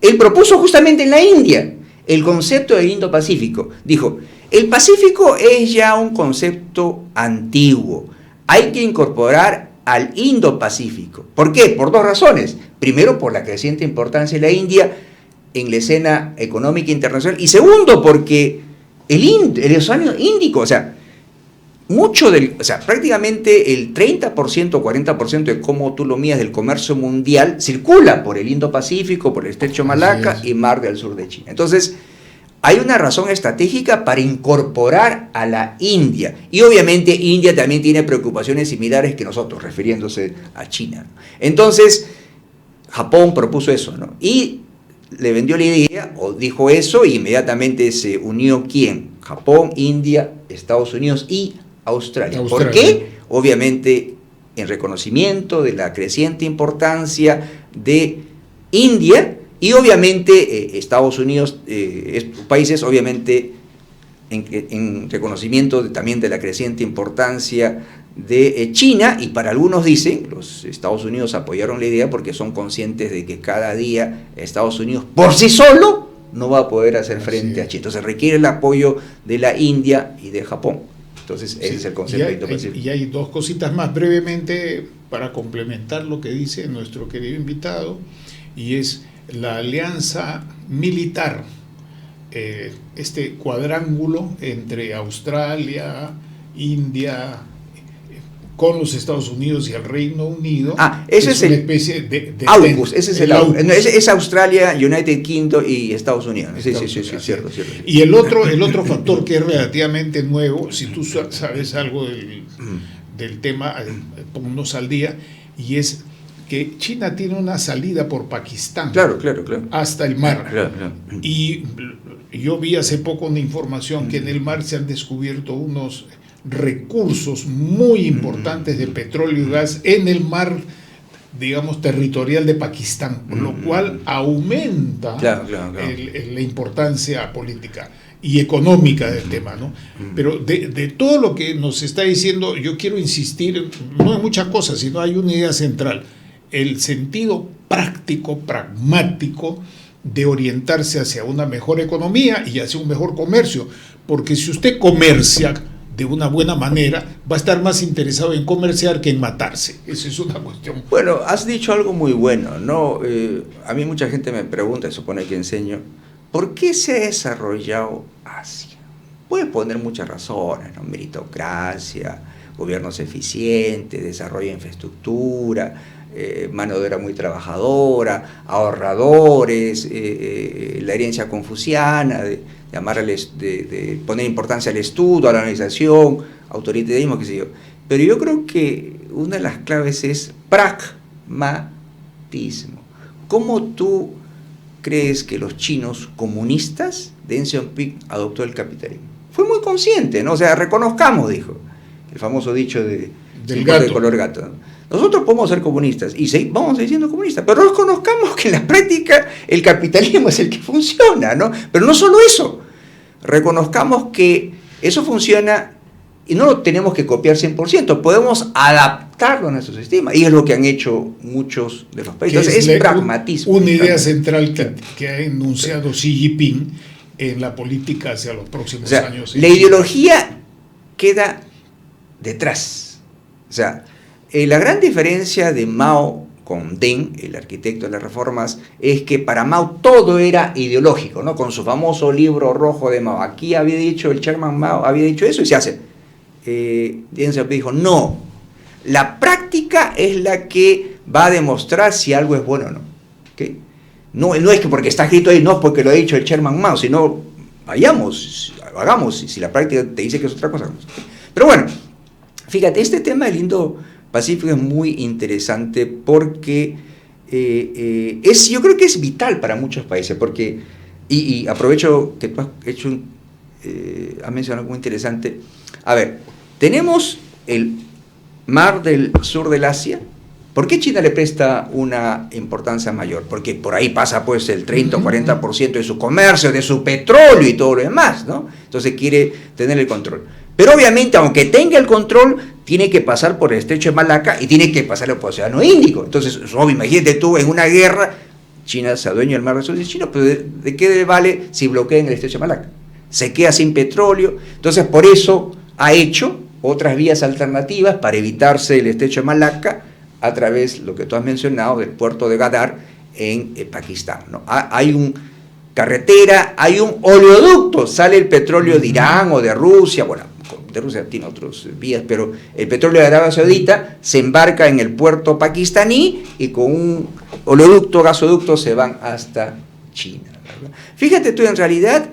Él propuso justamente en la India el concepto del Indo-Pacífico. Dijo, el Pacífico es ya un concepto antiguo, hay que incorporar al Indo-Pacífico. ¿Por qué? Por dos razones. Primero, por la creciente importancia de la India en la escena económica internacional, y segundo, porque el Océano Índico, prácticamente el 30% o 40% de cómo tú lo midas del comercio mundial circula por el Indo-Pacífico, por el Estrecho de Malaca y Mar del Sur de China. Entonces, hay una razón estratégica para incorporar a la India. Y obviamente India también tiene preocupaciones similares que nosotros, refiriéndose a China. Entonces, Japón propuso eso, ¿no? Y le vendió la idea, o dijo eso, y inmediatamente se unió ¿quién? Japón, India, Estados Unidos y Australia. ¿Por qué? Obviamente en reconocimiento de la creciente importancia de India y obviamente Estados Unidos, países obviamente en reconocimiento también de la creciente importancia de China, y para algunos dicen, los Estados Unidos apoyaron la idea porque son conscientes de que cada día Estados Unidos por sí solo no va a poder hacer frente a China. Entonces requiere el apoyo de la India y de Japón. Entonces ese es el concepto de Indo-Pacífico. Y hay dos cositas más brevemente para complementar lo que dice nuestro querido invitado, y es la alianza militar, este cuadrángulo entre Australia, India, con los Estados Unidos y el Reino Unido. Ese es una el especie de AUKUS, ese es el AUKUS. AUKUS. Es Australia, United Kingdom y Estados Unidos. Sí, cierto. Y el otro factor que es relativamente nuevo, si tú sabes algo del tema, ponnos al día, y es que China tiene una salida por Pakistán. Claro. Hasta el mar. Claro. Y yo vi hace poco una información que en el mar se han descubierto unos recursos muy importantes de petróleo y gas en el mar, digamos, territorial de Pakistán, lo cual aumenta la importancia política y económica del tema, ¿no? Pero de todo lo que nos está diciendo, yo quiero insistir, no en muchas cosas, sino hay una idea central, el sentido práctico, pragmático de orientarse hacia una mejor economía y hacia un mejor comercio, porque si usted comercia de una buena manera, va a estar más interesado en comerciar que en matarse. Esa es una cuestión. Bueno, has dicho algo muy bueno, ¿no? A mí mucha gente me pregunta, supone que enseño, ¿por qué se ha desarrollado Asia? Puede poner muchas razones, ¿no? Meritocracia, gobiernos eficientes, desarrollo de infraestructura, mano de obra muy trabajadora, ahorradores, la herencia confuciana, de poner importancia al estudio, a la organización, autoritarismo, qué sé yo. Pero yo creo que una de las claves es pragmatismo. ¿Cómo tú crees que los chinos comunistas, Deng Xiaoping, adoptó el capitalismo? Fue muy consciente, ¿no? O sea, reconozcamos, dijo, el famoso dicho del gato de color gato, ¿no? Nosotros podemos ser comunistas y vamos a seguir siendo comunistas, pero reconozcamos que en la práctica el capitalismo es el que funciona, ¿no? Pero no solo eso, reconozcamos que eso funciona y no lo tenemos que copiar 100%, podemos adaptarlo a nuestro sistema, y es lo que han hecho muchos de los países. Entonces, es pragmatismo. Una idea central que ha enunciado Xi Jinping en la política hacia los próximos años. La ideología queda detrás. O sea, la gran diferencia de Mao con Deng, el arquitecto de las reformas, es que para Mao todo era ideológico, ¿no? Con su famoso libro rojo de Mao. Aquí había dicho, el chairman Mao había dicho eso y se hace. Deng Xiaoping dijo, no, la práctica es la que va a demostrar si algo es bueno o no. ¿Okay? No es que porque está escrito ahí, no es porque lo ha dicho el chairman Mao, sino hagamos, y si la práctica te dice que es otra cosa. Pero bueno, fíjate, este tema del Indo-Pacífico es muy interesante porque yo creo que es vital para muchos países, porque, y aprovecho que tú has mencionado algo muy interesante. A ver, tenemos el mar del sur del Asia. ¿Por qué China le presta una importancia mayor? Porque por ahí pasa pues el 30 o 40% de su comercio, de su petróleo y todo lo demás, ¿no? Entonces quiere tener el control. Pero obviamente, aunque tenga el control, tiene que pasar por el estrecho de Malaca y tiene que pasar por el Océano Índico. Entonces, imagínate tú, en una guerra, China se adueña del mar del sur de China, pero ¿de qué le vale si bloquean el estrecho de Malaca? Se queda sin petróleo. Entonces, por eso ha hecho otras vías alternativas para evitarse el estrecho de Malaca a través, lo que tú has mencionado, del puerto de Gadar en Pakistán, ¿no? Hay una carretera, hay un oleoducto, sale el petróleo de Irán o de Rusia, bueno, de Rusia tiene otras vías, pero el petróleo de Arabia Saudita se embarca en el puerto pakistaní y con un oleoducto, gasoducto, se van hasta China, ¿verdad? Fíjate tú, en realidad,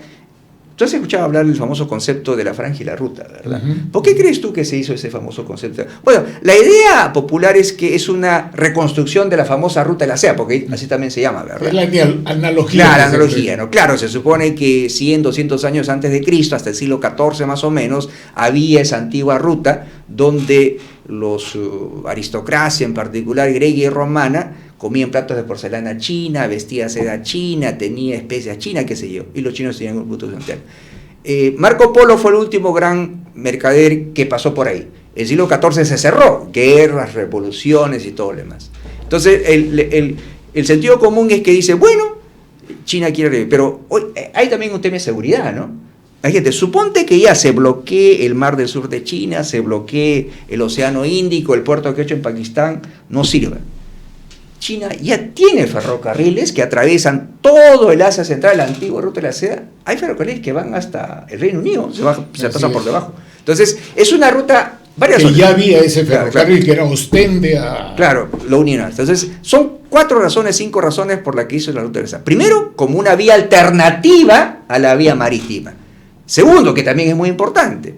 tú has escuchado hablar del famoso concepto de la franja y la ruta, ¿verdad? ¿Por qué crees tú que se hizo ese famoso concepto? Bueno, la idea popular es que es una reconstrucción de la famosa ruta de la seda, porque así también se llama, ¿verdad? Es la analogía. Claro, la analogía, ¿no? Claro, se supone que 100, 200 años antes de Cristo, hasta el siglo XIV más o menos, había esa antigua ruta donde los aristocracia, en particular griega y romana, comían platos de porcelana china, vestía seda china, tenía especias chinas, qué sé yo, y los chinos tenían un punto central. Marco Polo fue el último gran mercader que pasó por ahí. El siglo XIV se cerró, guerras, revoluciones y todo lo demás. Entonces, el sentido común es que dice, bueno, China quiere revivir, pero hoy hay también un tema de seguridad, ¿no? Hay gente, suponte que ya se bloquee el mar del sur de China, se bloquee el Océano Índico, el puerto que ha hecho en Pakistán, no sirve. China ya tiene ferrocarriles que atraviesan todo el Asia Central, la antigua ruta de la seda. Hay ferrocarriles que van hasta el Reino Unido, se pasan por debajo. Entonces, es una ruta, varias que zonas. Ya había ese ferrocarril, claro, que era Ostende a... Claro, lo unieron. Entonces, son 5 razones por las que hizo la ruta de la seda. Primero, como una vía alternativa a la vía marítima. Segundo, que también es muy importante,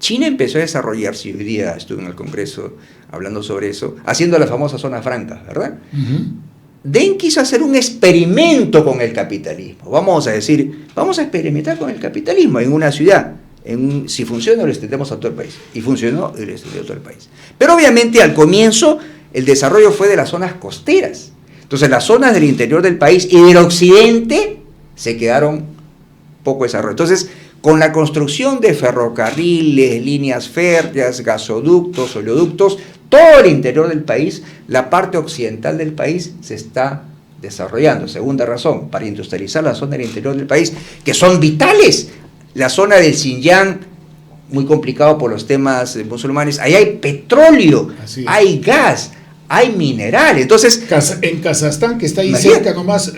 China empezó a desarrollarse, hoy día estuve en el Congreso hablando sobre eso, haciendo la famosa zona franca, ¿verdad? Deng quiso hacer un experimento con el capitalismo. Vamos a experimentar con el capitalismo en una ciudad. Si funciona, lo extendemos a todo el país. Y funcionó, y lo extendió a todo el país. Pero obviamente al comienzo el desarrollo fue de las zonas costeras. Entonces las zonas del interior del país y del occidente se quedaron poco desarrolladas. Entonces, con la construcción de ferrocarriles, líneas férreas, gasoductos, oleoductos, todo el interior del país, la parte occidental del país se está desarrollando. Segunda razón, para industrializar la zona del interior del país, que son vitales. La zona del Xinjiang, muy complicado por los temas musulmanes, ahí hay petróleo, hay gas, hay minerales. Entonces, en Kazajstán, que está ahí cerca nomás,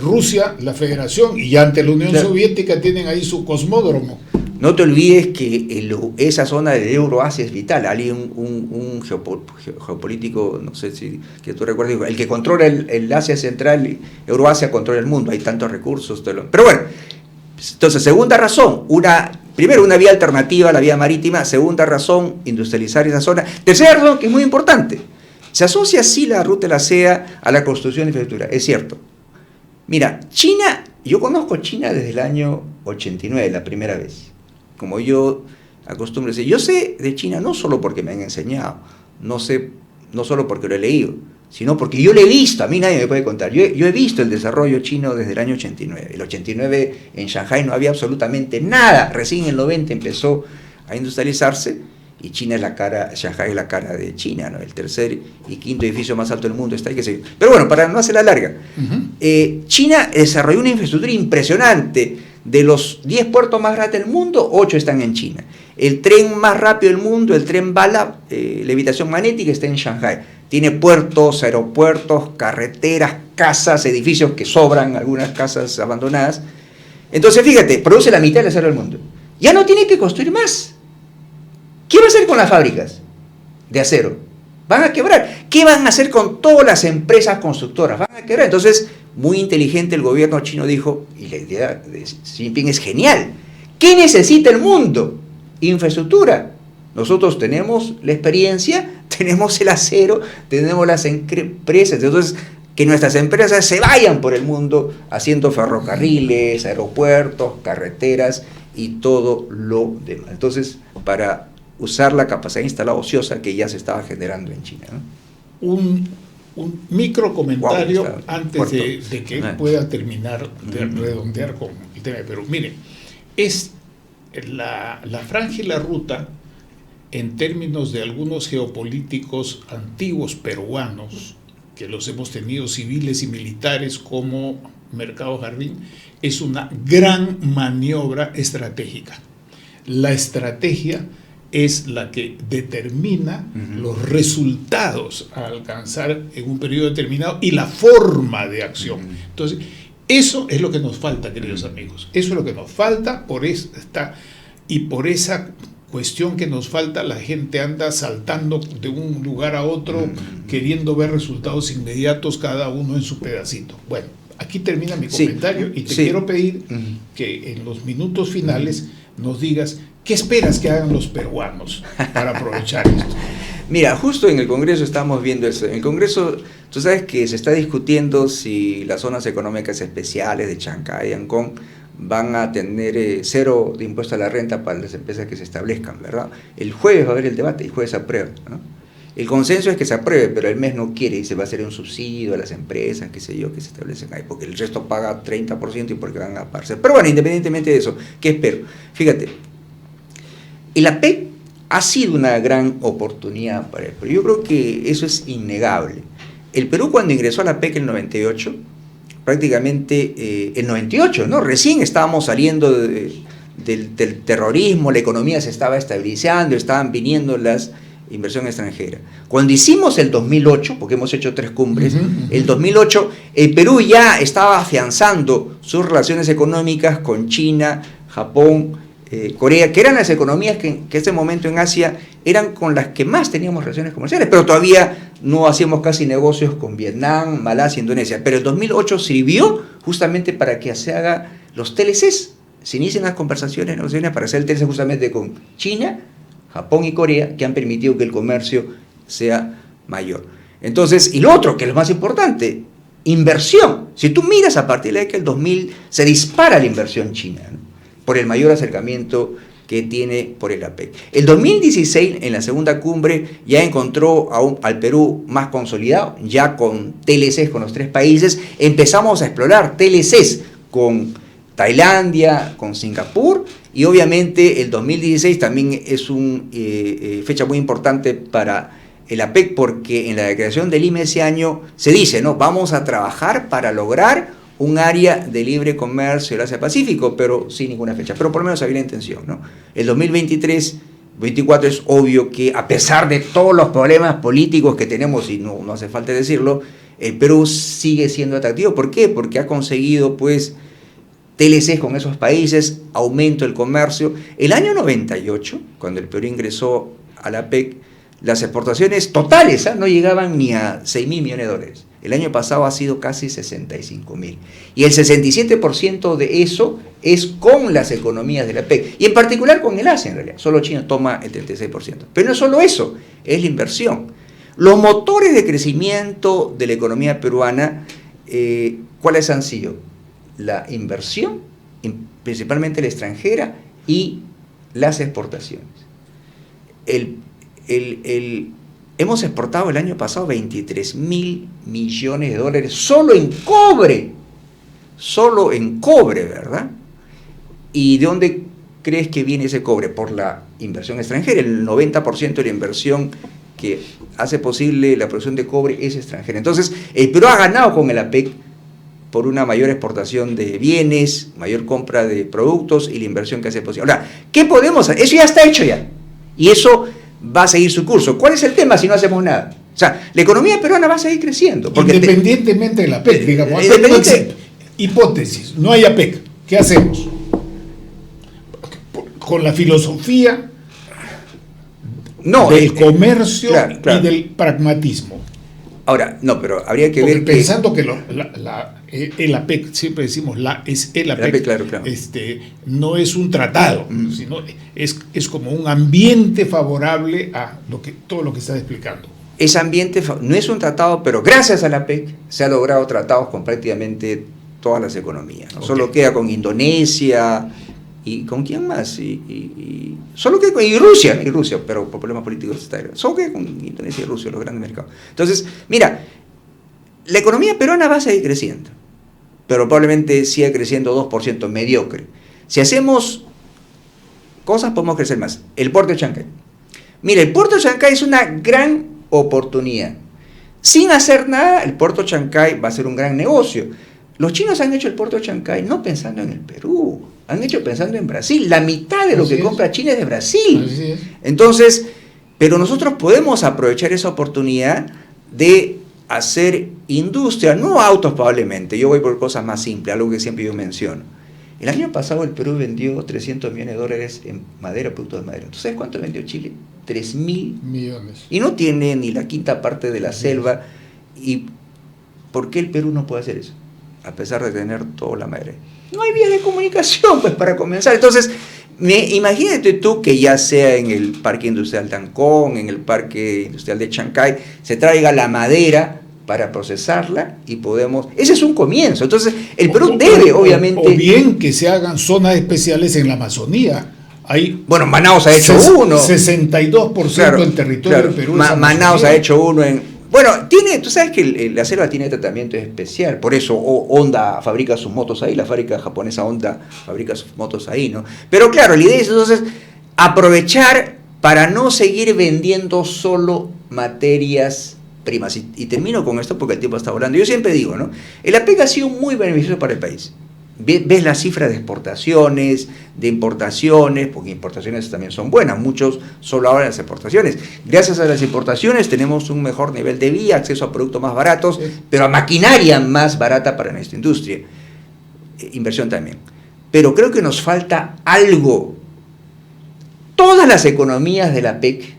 Rusia, la Federación, y ante la Unión Soviética tienen ahí su cosmódromo. No te olvides que esa zona del Euroasia es vital. Hay un geopolítico, no sé si que tú recuerdas, el que controla el Asia Central, Euroasia controla el mundo, hay tantos recursos. Pero bueno, entonces, segunda razón, primero una vía alternativa a la vía marítima, segunda razón, industrializar esa zona. Tercera razón, que es muy importante, se asocia así la ruta de la seda a la construcción de infraestructura, es cierto. Mira, China, yo conozco China desde el año 89, la primera vez. Como yo acostumbro decir, yo sé de China no solo porque me han enseñado, no solo porque lo he leído, sino porque yo lo he visto, a mí nadie me puede contar. Yo he visto el desarrollo chino desde el año 89. El 89 en Shanghái no había absolutamente nada, recién en el 90 empezó a industrializarse, y China es la cara, Shanghái es la cara de China, ¿no? El tercer y quinto edificio más alto del mundo está ahí, qué sé yo. Pero bueno, para no hacer la larga, China desarrolló una infraestructura impresionante. De los 10 puertos más grandes del mundo, 8 están en China. El tren más rápido del mundo, el tren bala, levitación magnética, está en Shanghái. Tiene puertos, aeropuertos, carreteras, casas, edificios que sobran, algunas casas abandonadas. Entonces, fíjate, produce la mitad del acero del mundo. Ya no tiene que construir más. ¿Qué va a hacer con las fábricas de acero? Van a quebrar. ¿Qué van a hacer con todas las empresas constructoras? Van a quebrar. Entonces, muy inteligente el gobierno chino dijo, y la idea de Xi Jinping es genial, ¿qué necesita el mundo? Infraestructura. Nosotros tenemos la experiencia, tenemos el acero, tenemos las empresas, entonces que nuestras empresas se vayan por el mundo haciendo ferrocarriles, aeropuertos, carreteras y todo lo demás. Entonces, para usar la capacidad instalada ociosa que ya se estaba generando en China, ¿no? Un micro comentario antes de que pueda terminar de redondear con el tema. Pero mire, es la franja y la ruta, en términos de algunos geopolíticos antiguos peruanos, que los hemos tenido civiles y militares como Mercado Jardín, es una gran maniobra estratégica. La estrategia es la que determina los resultados a alcanzar en un periodo determinado y la forma de acción. Entonces, eso es lo que nos falta, queridos amigos. Eso es lo que nos falta, por esa cuestión que nos falta, la gente anda saltando de un lugar a otro, queriendo ver resultados inmediatos, cada uno en su pedacito. Bueno, aquí termina mi comentario y te quiero pedir que en los minutos finales nos digas qué esperas que hagan los peruanos para aprovechar esto. Mira, justo en el Congreso estamos viendo eso. En el Congreso, tú sabes que se está discutiendo si las zonas económicas especiales de Chancay y Ancón van a tener cero de impuesto a la renta para las empresas que se establezcan, ¿verdad? El jueves va a haber el debate, el jueves se aprueba, ¿no? El consenso es que se apruebe, pero el MES no quiere y se va a hacer un subsidio a las empresas, qué sé yo, que se establecen ahí, porque el resto paga 30% y porque van a pagar. Pero bueno, independientemente de eso, ¿qué espero? Fíjate, el APEC ha sido una gran oportunidad para el Perú. Yo creo que eso es innegable. El Perú, cuando ingresó a la APEC en el 98, prácticamente el 98, ¿no? Recién estábamos saliendo del terrorismo, la economía se estaba estabilizando, estaban viniendo las inversión extranjera. Cuando hicimos el 2008, porque hemos hecho 3 cumbres, el 2008, el Perú ya estaba afianzando sus relaciones económicas con China, Japón, Corea, que eran las economías que en ese momento en Asia eran con las que más teníamos relaciones comerciales, pero todavía no hacíamos casi negocios con Vietnam, Malasia, Indonesia. Pero el 2008 sirvió justamente para que se hagan los TLCs, se inician las conversaciones, negociaciones para hacer el TLC justamente con China, Japón y Corea, que han permitido que el comercio sea mayor. Entonces, y lo otro, que es lo más importante, inversión. Si tú miras a partir de que el 2000 se dispara la inversión china, ¿no? Por el mayor acercamiento que tiene por el APEC. El 2016, en la segunda cumbre, ya encontró al Perú más consolidado, ya con TLCs con los 3 países. Empezamos a explorar TLCs con Tailandia, con Singapur, y obviamente el 2016 también es una fecha muy importante para el APEC, porque en la declaración del IME ese año se dice, ¿no? Vamos a trabajar para lograr un área de libre comercio del Asia-Pacífico, pero sin ninguna fecha, pero por lo menos había la intención, ¿no? El 2023-24 es obvio que, a pesar de todos los problemas políticos que tenemos, y no hace falta decirlo, El Perú sigue siendo atractivo. ¿Por qué? Porque ha conseguido, pues, TLCs con esos países, aumento del comercio. El año 98, cuando el Perú ingresó a la PEC, las exportaciones totales no llegaban ni a 6.000 millones de dólares. El año pasado ha sido casi 65.000. Y el 67% de eso es con las economías de la PEC. Y en particular con el Asia, en realidad. Solo China toma el 36%. Pero no es solo eso, es la inversión. Los motores de crecimiento de la economía peruana, ¿cuáles han sido? La inversión, principalmente la extranjera, y las exportaciones. Hemos exportado el año pasado 23.000 millones de dólares solo en cobre, ¿verdad? ¿Y de dónde crees que viene ese cobre? Por la inversión extranjera. El 90% de la inversión que hace posible la producción de cobre es extranjera. Entonces, el Perú ha ganado con el APEC por una mayor exportación de bienes, mayor compra de productos y la inversión que hace posible. Ahora, ¿qué podemos hacer? Eso ya está hecho ya. Y eso va a seguir su curso. ¿Cuál es el tema si no hacemos nada? O sea, la economía peruana va a seguir creciendo. Porque independientemente de la APEC, digamos. Hipótesis, no hay APEC. ¿Qué hacemos? Con la filosofía del comercio y del pragmatismo. Ahora, no, pero habría que ver pensando que el APEC, siempre decimos el APEC, claro. No es un tratado, sino es como un ambiente favorable a todo lo que está explicando. Ese ambiente no es un tratado, pero gracias a la APEC se han logrado tratados con prácticamente todas las economías. ¿No? Okay. Solo queda con Indonesia y ¿con quién más? Solo queda con Rusia, pero por problemas políticos está. Solo queda con Indonesia y Rusia, los grandes mercados. Entonces, mira, la economía peruana va a seguir creciendo, pero probablemente siga creciendo 2% mediocre. Si hacemos cosas, podemos crecer más. El puerto de Chancay. Mira, el puerto de Chancay es una gran oportunidad. Sin hacer nada, el puerto de Chancay va a ser un gran negocio. Los chinos han hecho el puerto de Chancay no pensando en el Perú, han hecho pensando en Brasil. La mitad de lo que compra China es de Brasil. Entonces, pero nosotros podemos aprovechar esa oportunidad de hacer industria, no autos probablemente. Yo voy por cosas más simples, algo que siempre yo menciono. El año pasado el Perú vendió 300 millones de dólares en madera, productos de madera. ¿Tú sabes cuánto vendió Chile? 3.000 millones. Y no tiene ni la quinta parte de la selva. ¿Y por qué el Perú no puede hacer eso? A pesar de tener toda la madera. No hay vías de comunicación, pues, para comenzar. Entonces, imagínate tú que ya sea en el Parque Industrial de Ancón, en el Parque Industrial de Chancay, se traiga la madera para procesarla y podemos... Ese es un comienzo. Entonces, el Perú debe, obviamente... O bien que se hagan zonas especiales en la Amazonía. Bueno, Manaus ha hecho uno. 62% del territorio del Perú. Manaus ha hecho uno en... Bueno, tú sabes que la selva tiene tratamiento especial, por eso Honda fabrica sus motos ahí, la fábrica japonesa Honda fabrica sus motos ahí, ¿no? Pero claro, la idea es entonces aprovechar para no seguir vendiendo solo materias primas. Y termino con esto porque el tiempo está volando. Yo siempre digo, ¿no? El APEC ha sido muy beneficioso para el país. Ves las cifras de exportaciones, de importaciones, porque importaciones también son buenas, muchos solo hablan de las exportaciones. Gracias a las importaciones tenemos un mejor nivel de vida, acceso a productos más baratos, pero a maquinaria más barata para nuestra industria. Inversión también. Pero creo que nos falta algo. Todas las economías de la PEC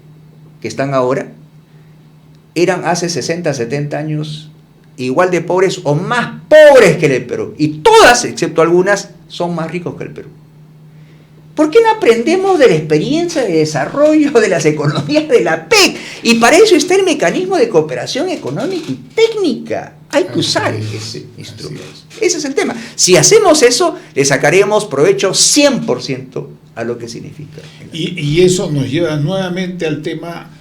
que están ahora eran hace 60, 70 años igual de pobres o más pobres que el Perú. Y todas, excepto algunas, son más ricos que el Perú. ¿Por qué no aprendemos de la experiencia de desarrollo de las economías de la PEC? Y para eso está el mecanismo de cooperación económica y técnica. Hay que usar ese instrumento. Ese es el tema. Si hacemos eso, le sacaremos provecho 100% a lo que significa. Y eso nos lleva nuevamente al tema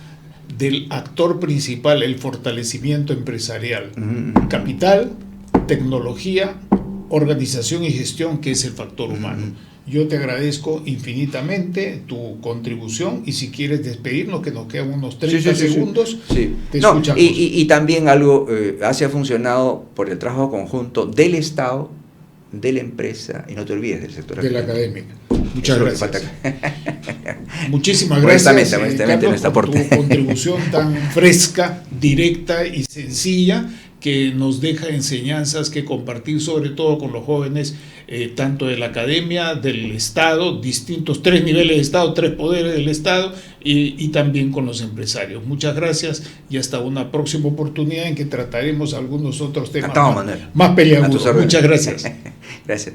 del actor principal, el fortalecimiento empresarial. Capital, tecnología, organización y gestión, que es el factor humano. Yo te agradezco infinitamente tu contribución y si quieres despedirnos, que nos quedan unos 30 segundos, te escuchamos. Y también algo, así ha funcionado por el trabajo conjunto del Estado, de la empresa, y no te olvides del sector académico. Muchas gracias. Muchísimas gracias, Carlos, por tu contribución tan fresca, directa y sencilla, que nos deja enseñanzas que compartir, sobre todo con los jóvenes, tanto de la academia, del Estado, distintos 3 niveles de Estado, 3 poderes del Estado, y también con los empresarios. Muchas gracias y hasta una próxima oportunidad en que trataremos algunos otros temas más peliagudos. Muchas gracias. Gracias.